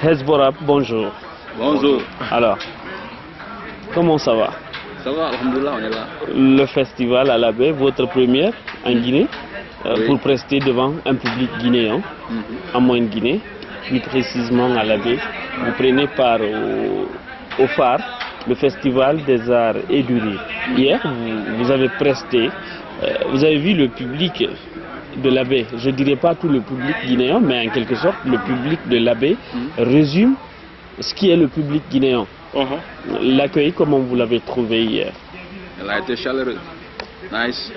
Esborap, bonjour. Bonjour. Alors, comment ça va? Ça va, alhamdoulilah, on est là. Le festival à la baie, votre première en Guinée, Oui. pour prester devant un public guinéen, en moyenne Guinée, plus précisément à la baie. Vous prenez part au Phare, le festival des arts et du rire. Hier, vous avez presté, vous avez vu le public de la baie, je ne dirais pas tout le public guinéen, mais en quelque sorte, le public de la baie résume ce qui est le public guinéen. L'accueil, comment vous l'avez trouvé hier? Elle a été chaleureuse. Nice.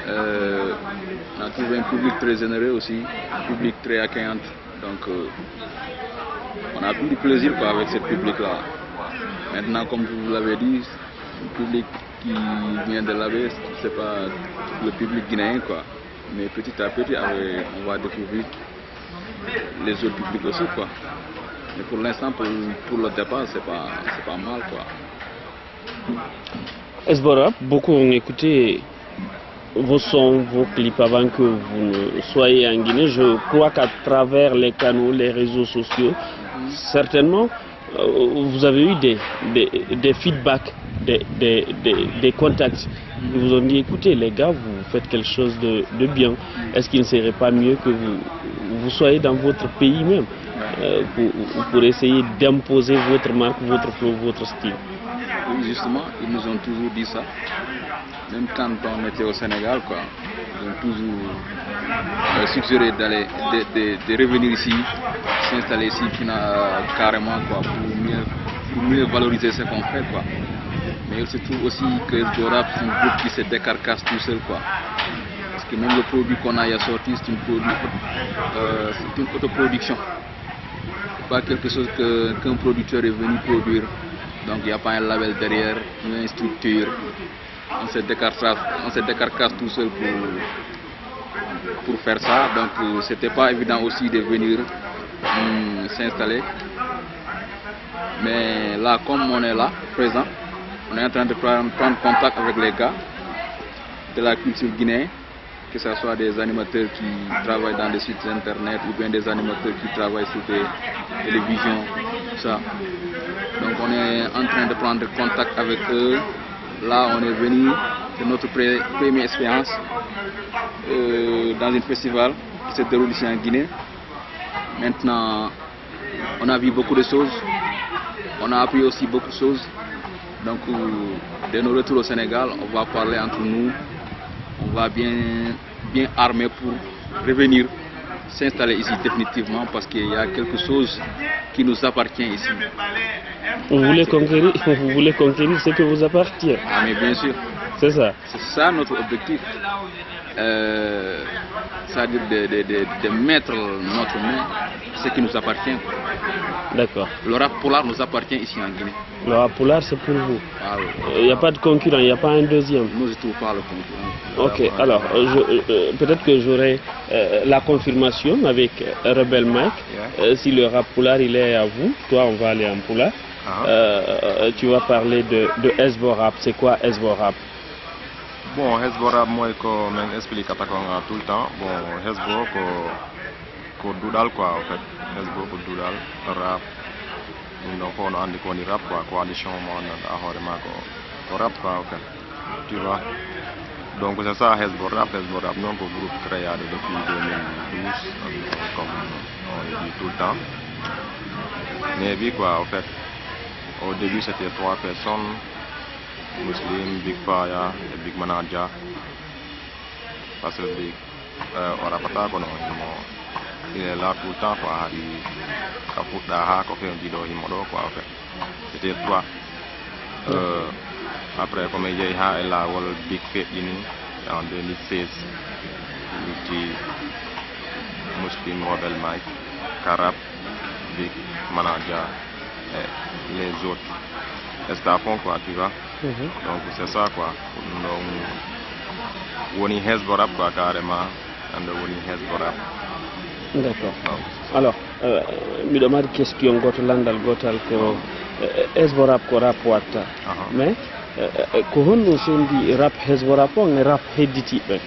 On a trouvé un public très généreux aussi, un public très accueillant. Donc, on a pris du plaisir quoi, avec ce public-là. Maintenant, comme vous l'avez dit, le public qui vient de la baie, c'est pas le public guinéen quoi. Mais petit à petit, on va découvrir les autres publics aussi quoi. Mais pour l'instant, pour le départ, c'est pas mal quoi. Esborap, beaucoup ont écouté vos sons, vos clips avant que vous ne soyez en Guinée. Je crois qu'à travers les canaux, les réseaux sociaux, certainement, vous avez eu des feedbacks, des contacts. Ils vous ont dit, écoutez les gars, vous faites quelque chose de bien. Est-ce qu'il ne serait pas mieux que vous soyez dans votre pays même pour essayer d'imposer votre marque, votre flow, votre style? Oui, justement, ils nous ont toujours dit ça. Même quand on était au Sénégal, quoi, ils ont toujours suggéré de revenir ici, s'installer ici carrément quoi, pour mieux valoriser ce qu'on fait. Quoi. Mais il se trouve aussi que Esborap, c'est un groupe qui se décarcasse tout seul. Quoi. Parce que même le produit qu'on a sorti, c'est une autoproduction. Pas quelque chose qu'un producteur est venu produire. Donc il n'y a pas un label derrière, une structure. On se décarcasse tout seul pour faire ça. Donc c'était pas évident aussi de venir s'installer. Mais là, comme on est là, présent, on est en train de prendre contact avec les gars de la culture guinéenne que ce soit des animateurs qui travaillent dans des sites internet ou bien des animateurs qui travaillent sur des télévisions, ça. Donc on est en train de prendre contact avec eux. Là on est venu, c'est notre première expérience dans un festival qui se déroule ici en Guinée. Maintenant on a vu beaucoup de choses, on a appris aussi beaucoup de choses. Donc dès nos retours au Sénégal, on va parler entre nous, on va bien armé pour revenir s'installer ici définitivement parce qu'il y a quelque chose qui nous appartient ici. Vous voulez conquérir ce qui vous appartient? Ah mais bien sûr. C'est ça. C'est ça notre objectif. C'est-à-dire de mettre notre main ce qui nous appartient. D'accord. Le rap polar nous appartient ici en Guinée. Le rap polar c'est pour vous. Ah oui. Il n'y a pas de concurrent, il n'y a pas un deuxième. Nous je trouve pas le concurrent. Ok, alors peut-être que j'aurai la confirmation avec Rebel Mike. Si le rap polar il est à vous, toi on va aller en polar. Tu vas parler de Hezbo Rap. C'est quoi Hezbo Rap? Bon, Hezbo Rap moi ko men explique tout le temps. Bon, Hezbo ko doudal quoi en fait. Hezbo ko doudal rap. Donc on a andi ko ni rap quoi, coalition mo on a hore ma ko rap quoi en fait. Tu vois. Donc c'est ça Hezbo Rap non ko groupe créé depuis 2012 comme on le dit tout le temps. Mais oui quoi en fait. Au début c'était 3 personnes. Muslim, Big Fire et Big Manager. Parce que Big Orapata il est là tout le temps quoi. C'était 3. Après comme il y a la Big Fate en 2016. Muslim, Rebel Mike, Karab, Big Manager et les autres. Estafon quoi, tu vois. Donc c'est ça quoi. Donc on y Hezbo Rap quoi carrément. And on y Hezbo Rap. D'accord. Alors, mi ɗo mari question goto landal gotal ko Hezbo Rap ko rap watta. Mais ko honno sendi rap Hezbo Rap on rap hedditiɓe?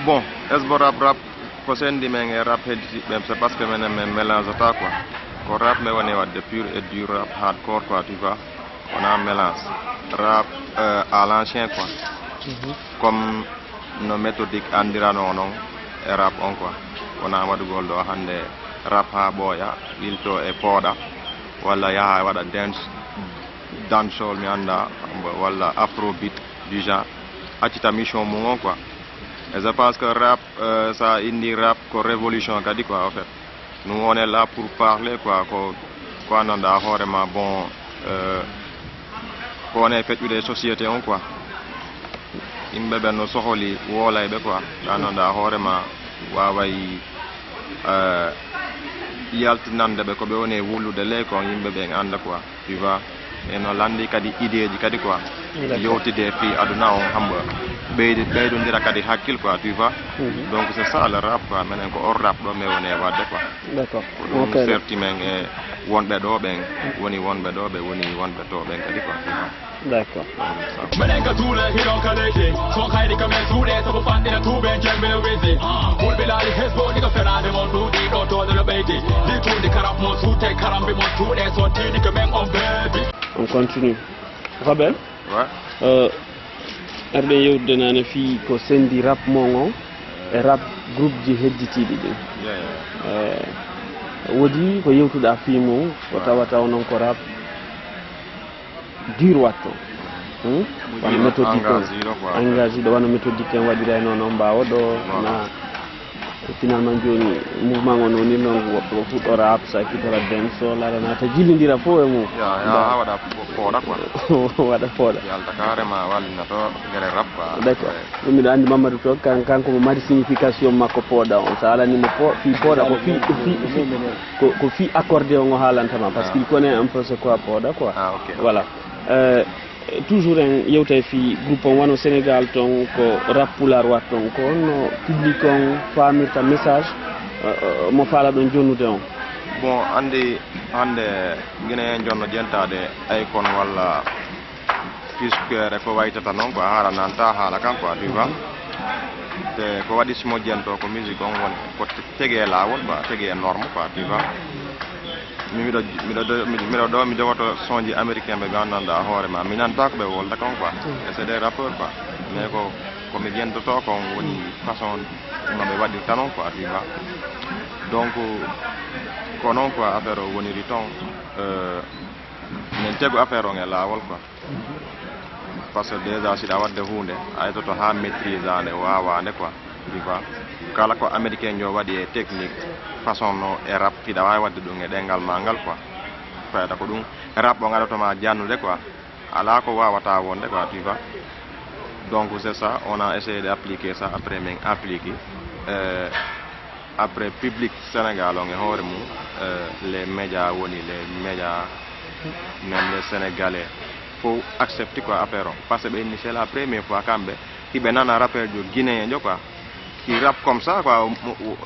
Bon, Hezbo Rap ko sendi men e rap hedditiɓe c'est parce que men mélange ta quoi. Ko rap me woni wadde pur et dur rap hardcore quoi tu vois. On a un mélange rap à l'ancien quoi. Comme nos méthodiques andirano non et rap on quoi. On a wadugol do hande rap ha boya lilto e poda wala ya wada dancehall mi anda wala afrobeat du genre acita mission mon quoi. Et je pense que rap ça indie rap ko révolution kadi quoi en fait. Nous on est là pour parler quoi quoi nanda horema bon ko on est fait des sociétés on quoi. Imbe ben no soholi wolaybe quoi. Nanda horema waway yaltinande be ko be woni wulude le ko yimbe be anda quoi tu vois et no landi kadi idée ji kadi quoi yowtide fi aduna on hamba beydo ndira kadi hakkil quoi tu vois. Donc c'est ça le rap quoi menen ko or rap do me woni wadde quoi. D'accord. Donc certi men e wonbe do ben woni wonbe do be woni wonbe to ben kadi quoi tu vois. D'accord. Menenga tule hidon kaleke so khairi kamen tude so fandina tube jembe wezi ul bilali Hezbo diga ferade mon dudi do to de beiti di tude karab mo sute karambe mo tude so tidi kamen on baby. On continue. Rebel? Ouais. Arde yewde nane fi ko sendi rap mongo e rap groupe ji hedditiɗi ɗin. Wodi ko yewtuɗa fi mo ko tawata onon ko rap dur watto. Wano méthodique engagé ɗo wano méthodique en waɗira noon mbawa ɗo na finalement joni mouvement ngo noni noon woɓɓe ko fuɗɗo rap sa kittora dancehall aɗa nata jillidira fof e mum waɗa fooɗa quoi. waɗa fooɗa yalta carrément wallina to gere rap quoi. D'accord. Ɗum miɗo andi Mamadou to kanko mo mari signification makko pooɗa on sa alanimo fi pooɗa ko fi accordé o ngo haalantama par ce qu'il connaît un peu c'est quoi pooɗa quoi. Voilà. Toujours en yewta fi groupe on wano Sénégal ton ko rap pular wat ton ko no public on famirta message mo fala don jonnude on. Bon andi hande gine en jonno jentade ay kon walla puisque ko waytata non ko haala nanta haala kan quoi tu vois. te ko waɗi simo jento ko musique on woni ko tege lawol quoi tege norme quoi tu vois miɗo ɗo mi jogoto sonji américain ɓe gandanɗa hoore ma mi nanta ko ɓe wolda kon quoi et c'est des rappeurs quoi mais komi jentoto kon woni façon noɓe waɗirta noon quoi tu vois donc ko noon quoi affaire o woniri ton min tegu affaire on e lawol quoi parce que déjà siɗa wadde hunde a yettoto ha maîtrise ande wawande quoi tu vois kala ko américain jo waɗi e technique façon no e rap hiɗa wawi wadde ɗum e ɗengal ma ngal quoi fayda ko ɗum rap o gaɗotoma jannude quoi ala ko wawata wonde quoi tu vois donc c'est ça on a essayé d'appliquer ça après min appliqué après public Sénégal on e hoore mum les médias woni les médias même les Sénégalais faut accepter quoi affaire on parce que c'est la première fois kamɓe hiɓe nana rappeur jo guinéen jo quoi qui rappe comme ça quoi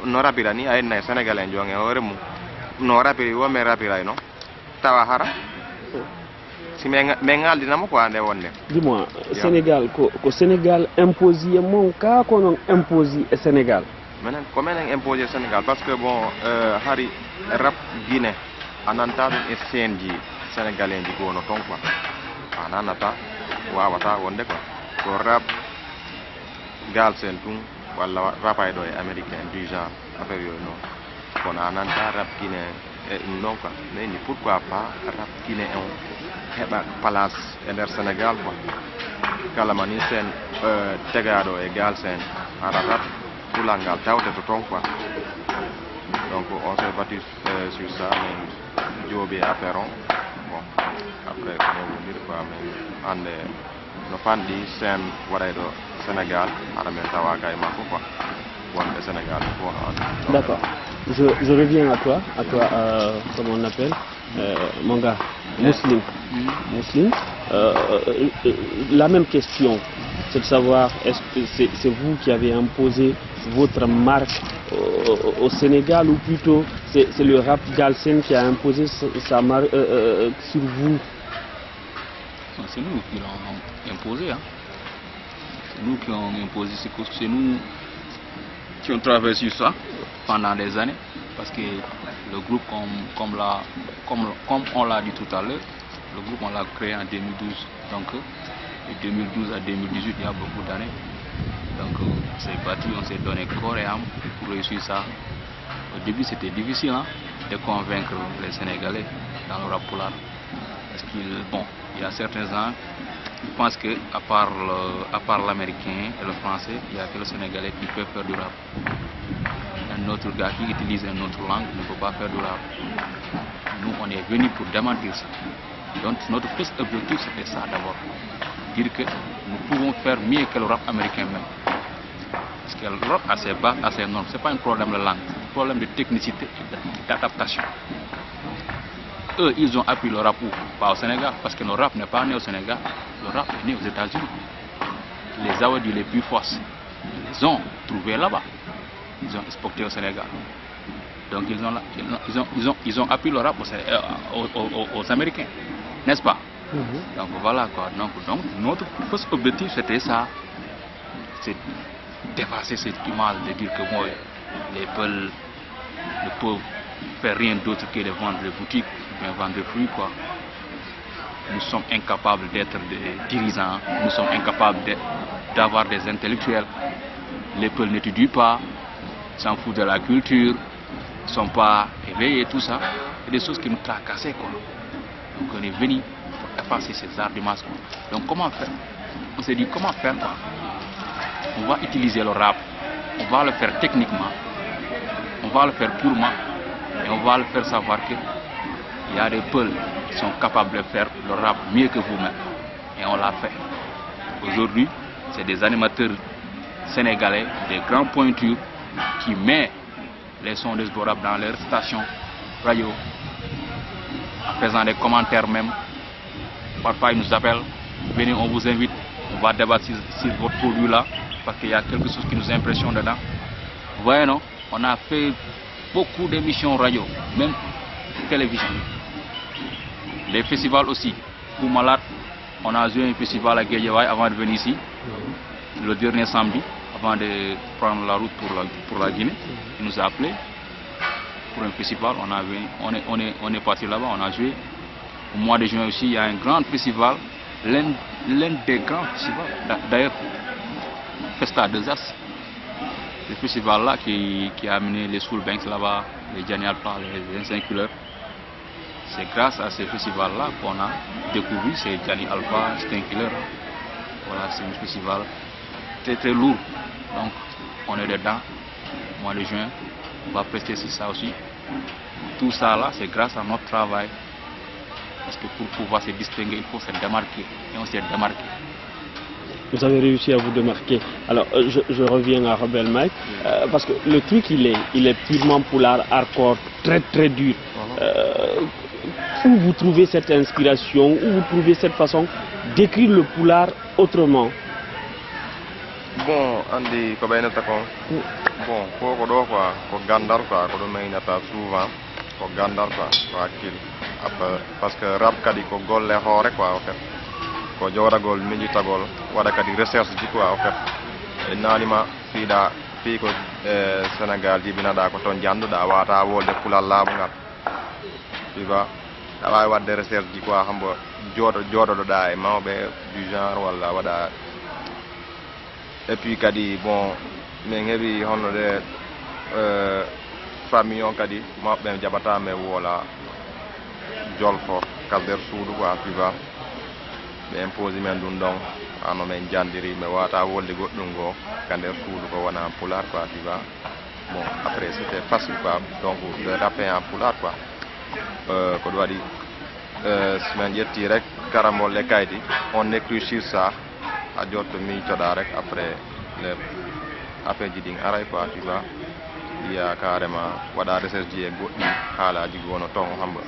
no rapira ni a henna e Sénégalais jo e hoore mum no rapiri wo min rapiray no tawa hara si min ngaldinamo quoi nde wonde dis-moi Sénégal ko Sénégal imposé mon ka ko non imposé e Sénégal menen ko menen imposé Sénégal parce que bon hari rap Guinée a nanta ɗum e CNJ sénégalais ji gono ton quoi a nanata wawata wonde quoi ko rap Galsen tun walla rapay ɗo e américain du genre affaire yoy noon kono a nanta rap Guinée e ɗum noon quoi mais ni pourquoi pas rap Guinée on heɓa place e nder Sénégal quoi kala mani sen tegaɗo e Galsen aɗa rap pulal ngal tawte to ton quoi donc on s'est battu sur ça mais joobi affaire on bon après no woniri quoi mais hande no fanɗi sen waɗay ɗo Sénégal aɗa men tawa kay makko quoi wonɓe Sénégal fo d'accord je reviens à toi comment on appelle mon gars Mouslim la même question c'est de savoir est-ce que c'est vous qui avez imposé votre marque au Sénégal ou plutôt c'est le rap Galsen qui a imposé sa marque sur vous? C'est nous qui l'avons imposé. Hein. C'est nous qui avons imposé. C'est nous qui ont travaillé sur ça pendant des années. Parce que le groupe, comme on l'a dit tout à l'heure, le groupe on l'a créé en 2012. Donc de 2012 à 2018, il y a beaucoup d'années. Donc on s'est battu, on s'est donné corps et âme pour réussir ça. Au début c'était difficile hein, de convaincre les Sénégalais dans le rap polar. Parce qu'il y a certains gens qui pensent qu'à part l'américain et le français, il n'y a que le Sénégalais qui peut faire du rap. Un autre gars qui utilise une autre langue ne peut pas faire du rap. Nous on est venus pour démentir ça. Donc notre premier objectif c'était ça d'abord. Dire que nous pouvons faire mieux que le rap américain même. Parce que le rap a ses bases, a ses normes. Ce n'est pas un problème de langue, c'est un problème de technicité et d'adaptation. Eux, ils ont appris le rap où? Pas au Sénégal, parce que le rap n'est pas né au Sénégal, le rap est né aux États-Unis. Les Awadis les plus forts, ils ont trouvé là-bas. Ils ont exporté au Sénégal. Donc ils ont appris le rap aux Américains, n'est-ce pas? Donc voilà quoi. Donc notre premier objectif c'était ça, c'est d'effacer cette image de dire que moi les peuples ne peuvent faire rien d'autre que de vendre les boutiques, bien vendre des fruits quoi. Nous sommes incapables d'être des dirigeants, nous sommes incapables d'avoir des intellectuels. Les peuples n'étudient pas, s'en foutent de la culture, ne sont pas éveillés, tout ça. C'est des choses qui nous tracassaient quoi. Donc on est venu effacer ces arguments. Donc comment faire? On s'est dit comment faire quoi? On va utiliser le rap, on va le faire techniquement, on va le faire purement et on va le faire savoir qu'il y a des peuples qui sont capables de faire le rap mieux que vous-même. Et on l'a fait. Aujourd'hui, c'est des animateurs sénégalais, des grands pointures qui mettent les sons de Sborap dans leurs stations radio en faisant des commentaires même. Parfois ils nous appellent, venez on vous invite, on va débattre sur votre produit là parce qu'il y a quelque chose qui nous impressionne dedans. Vous voyez non, on a fait beaucoup d'émissions radio, même télévision. Les festivals aussi. Pour Malade, on a joué un festival à Guédiawaye avant de venir ici, le dernier samedi. avant de prendre la route pour la Guinée. Il nous a appelé pour un festival. On est parti là-bas, on a joué. Au mois de juin aussi, il y a un grand festival, l'un des grands festivals, d'ailleurs, Festa des As. Ce festival-là qui a amené les Soul Banks là-bas, les Gianni Alpha, les 25 couleurs. C'est grâce à ce festival-là qu'on a découvert ces Gianni Alpha, Sting Killer. Voilà, c'est un festival très très lourd. Donc, on est dedans, au mois de juin, on va prester sur ça aussi. Tout ça là, c'est grâce à notre travail. Parce que pour pouvoir se distinguer, il faut se démarquer. Et on s'est démarqué. Vous avez réussi à vous démarquer. Alors, je reviens à Rebel Mike, parce que le truc, il est purement polar, hardcore, très très dur. Où vous trouvez cette inspiration, où vous trouvez cette façon d'écrire le polar autrement? Bon, andi ko baynata ko. Bon, ko do quoi, ko gandal quoi, ko do maynata souvent, ko gandal quoi, ko akil. Parce que rap kadi ko golle hore quoi en fait. Ko jodagol militagol wada kadi recherche ji quoi en fait. Nanima fi ko Sénégal jibina da ko ton janduda wata wolde pulal laabu ngal. Tu vois, da way wadde recherche ji quoi xambo jodo da e mawbe du genre wala wada. Et puis kadi bon men hebi hono de famille on kadi mabbe jabata me wola jolfo kalder suudu quoi tu vois be imposi men dun donc ano men jandiri me wata wolde goddum go kalder suudu ko wana pular quoi tu vois. Bon après c'était facile quoi, donc de rapper en pular quoi. Ko doit di semaine yetti rek karambol le kaydi on écrit sur ça a jotto mi coda rek après jiding aray quoi tu vois. Il y a carrément wada recherche ji e goddi haalaji gono ton hamba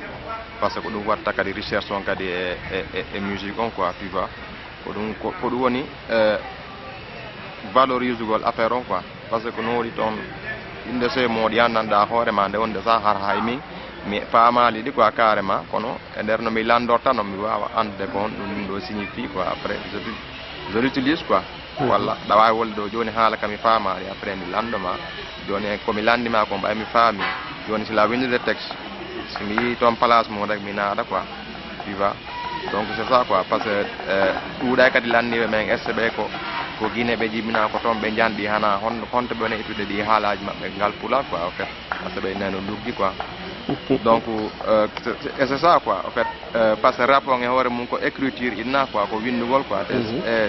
parce que dum watta kadi recherche on kadi e musique on quoi tu vois. Ko dum woni valorise gol affaire on quoi, parce que no woni ton inde se modi annanda hoore ma nde wonde sa har haymi mi faamali di quoi carrément kono e der no mi landorta no mi wawa ande ko dum do signifie quoi. Après je l'utilise quoi. Walla da way wolde do joni haala kam mi faamali après mi landoma joni ko mi landima ko mbay mi faami joni si la winde de texte si mi ton place mo rek mi naada quoi tu vois. Donc c'est ça quoi, parce que ɗuuɗay kadi lanniɓe men SB ko Guinée ɓe jibina ko toon ɓe jandi hana honto ɓe woni étude ɗi haalaji maɓɓe ngal pula quoi en fait, parce que ɓe nano luggi quoi. Donc et c'est ça quoi en fait, parce que rap on e hoore mum ko écriture inna quoi, ko windugol quoi.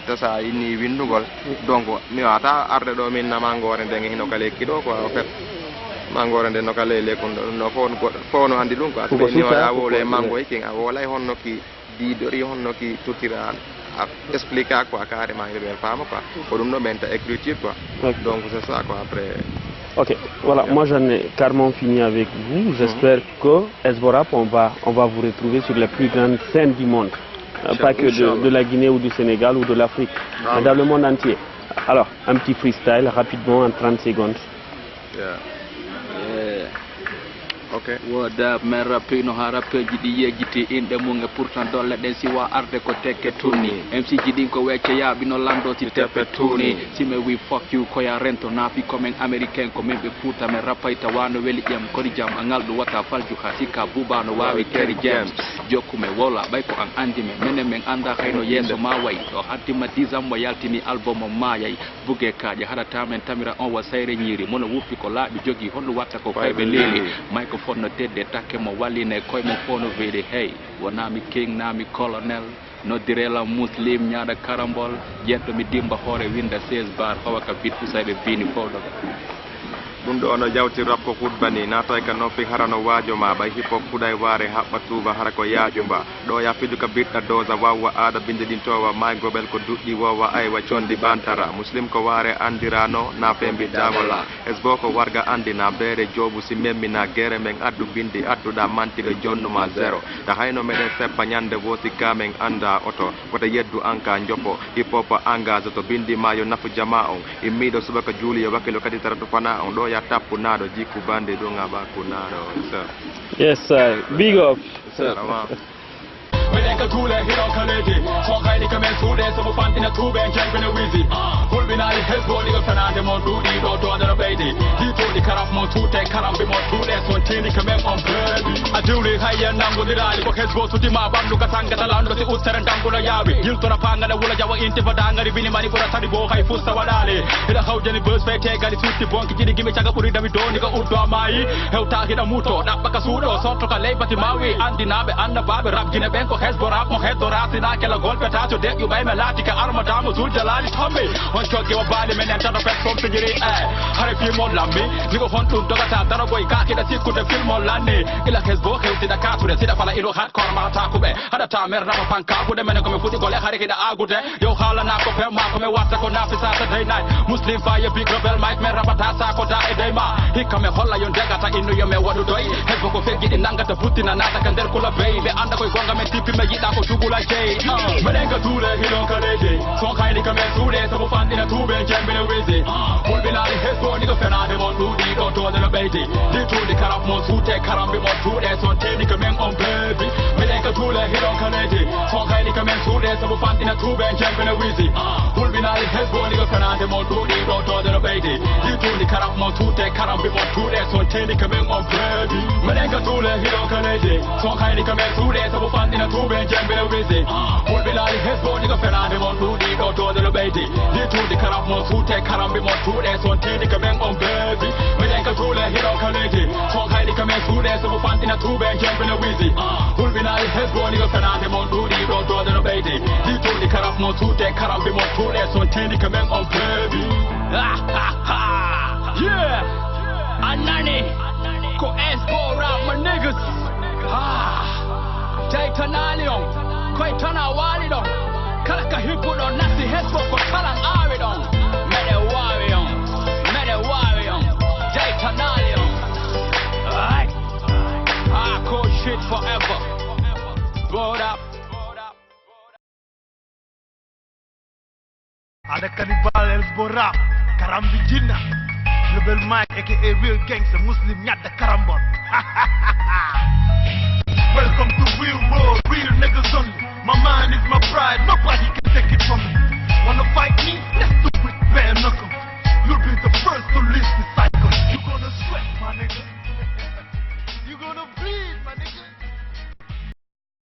Te sa inni windugol donc mi wata arde ɗo min na mangore nde hino kala ekkiɗo quoi en fait. Mangore nde no kala ko no fo no andi ɗum quoi. Ɓe ni wala wole mango king a wolay honno ki didori honno ki tutira a expliquer quoi carrément il bien femme quoi pour nous mettre écriture quoi. Donc c'est ça quoi après. Ok, voilà, moi j'en ai carrément fini avec vous. J'espère que Esborap, on va vous retrouver sur les plus grandes scènes du monde, pas que de la Guinée ou du Sénégal ou de l'Afrique, mais dans le monde entier. Alors, un petit freestyle rapidement en 30 secondes. Okay. Woda men rappeur no ha rappeur jidi yejiti inde mum e pourtant dolle den si wa arde ko tekke tourni MC jidi ko wecce yaabi no lando ti teppe tourni si me we fuck you ko ya rento nafi comme américain ko men be futa men rapayta wano weli jam ko jam angaldo wata falju hatika buba no wawi Terry James jokkume wola bay ko an andi men anda hayno yeso ma way do hatima dizam mo yaltini album mo mayay buge kaaje hadata men tamira on wa sayre nyiri mono wuppi ko laabi jogi hollu watta ko faybe leli Michael fonno tedde takke mo walline koy mo fono vede hey wonami king nami colonel no direla muslim nyaada karambol jetto mi dimba hoore winda 16 bar hawaka bit usaybe bini fawdo ɗum ɗo ono jawti rap ko hutbani natay ka noppi harano waajo ma ɓay hip hop fuɗay waare haɓɓa tuuba hara ko yaaju mba ɗo ya fidu ka biɗɗa dosa wawwa aada binde ɗin towa may gobel ko duɗɗi wowa aywa condi bantara muslim ko waare andirano na fembi dagola esbo ko warga andina beere joobu si memmina guere men addu bindi adduɗa mantiɗo jonnuma zéro ta hayno meɗen seppa ñande wosi kamen anda oto koto yeddu anka joppo hip hop engage to bindi ma yo nafu jama on immiɗo subaka juuli yo wakkilo kadi taratu fana on ɗo tapu nado jiku bande do ngaba kunado. Yes sir, big up. Sir. Menenka tule hiro kaleti Son kai ni kamen sude Sabu fantina tube and champion a wheezy Hulbinali hezbo ni sanade mon dudi do to the baby Hito di karaf mon tute karambi mon tule Son tini kamen on baby Aduli haya nango dirali Ko hezbo tuti ma bandu kasanga talando si utsaren dango na yabi Yilto na panga na wula jawa inti vadanga ribini mani pura tari bo hai fusta wadali Ila haujani bus fete gali suti bonki jini gimi chaga puri dami doni ka udwa mai Heuta hida muto napaka sudo Soto ka leibati mawi andi nabe anna babe rap gine benko hezbo rap mo hedo rati na kela golpe tacho dek yu baime lati ka arma damu zul jalali tommy On choke wa bali men entana pek som figiri Hare fi mo lambi Nigo hontu doga ta dara boy ka kida siku de film mo lani Ila hezbo heuti da kature sida fala ilo hardcore ma ta kube Hada ta mer rapa panka kude mene kome futi gole hare kida agude Yo hala na ko pe ma kome wata ko na fi Saturday night Muslim fire big rebel mic men rapa ta sa ko da edai ma Hika me holla yon dega ta inu yo me wadu doi Hezbo ko fegi di nanga ta puti na nata kander kula baby Anda koi gonga me tipi me yida ko jugula jay Menenka tule hilo kalete Son kai ni kame sude Sabu fantina tube jembele wizi Hulbinali hezbo ni ko fenade mon dudi do to the baby Ditu di karaf mon sute karambi mon tude Son tini kame on baby Menenka tule hilo kalete Son kai ni kame sude Sabu fantina tube jembele wizi Hulbinali hezbo ni ko fenade mon dudi do to the baby Ditu di karaf mon sute karambi mon tude Son tini kame on baby Menenka tule hilo kalete Son kai ni kame sude Sabu fantina tube jembele wizi Hulbinali hezbo ni ko fenade mon dudi do to the baby Ditu di karaf mon sute karambi mon tude Son tini kame on baby Menenka tule hilo kalete Son kai ni kame sude Sabu fantina tube jembele wizi Hulbinali hezbo ni ko fenade mon dudi do to the baby Ditu di karaf mon sute karambi mon tude Son tini kame on baby Yeah Anani Ko esbo rap my niggas Jay Tanalion Koi Tana Walidon Kalaka hipu don nasi hesbo ko talang aridon Mede Warion Jay Tanalion Alright Hardcore shit forever Board up Ada Cannibal Hezbo rap Karambi Jinna Rebel Mike aka real gangster Muslim nyata karambot Welcome to real world, real niggas only. My mind is my pride, nobody can take it from me. Wanna fight me? Let's do it bare knuckle. You'll be the first to listen.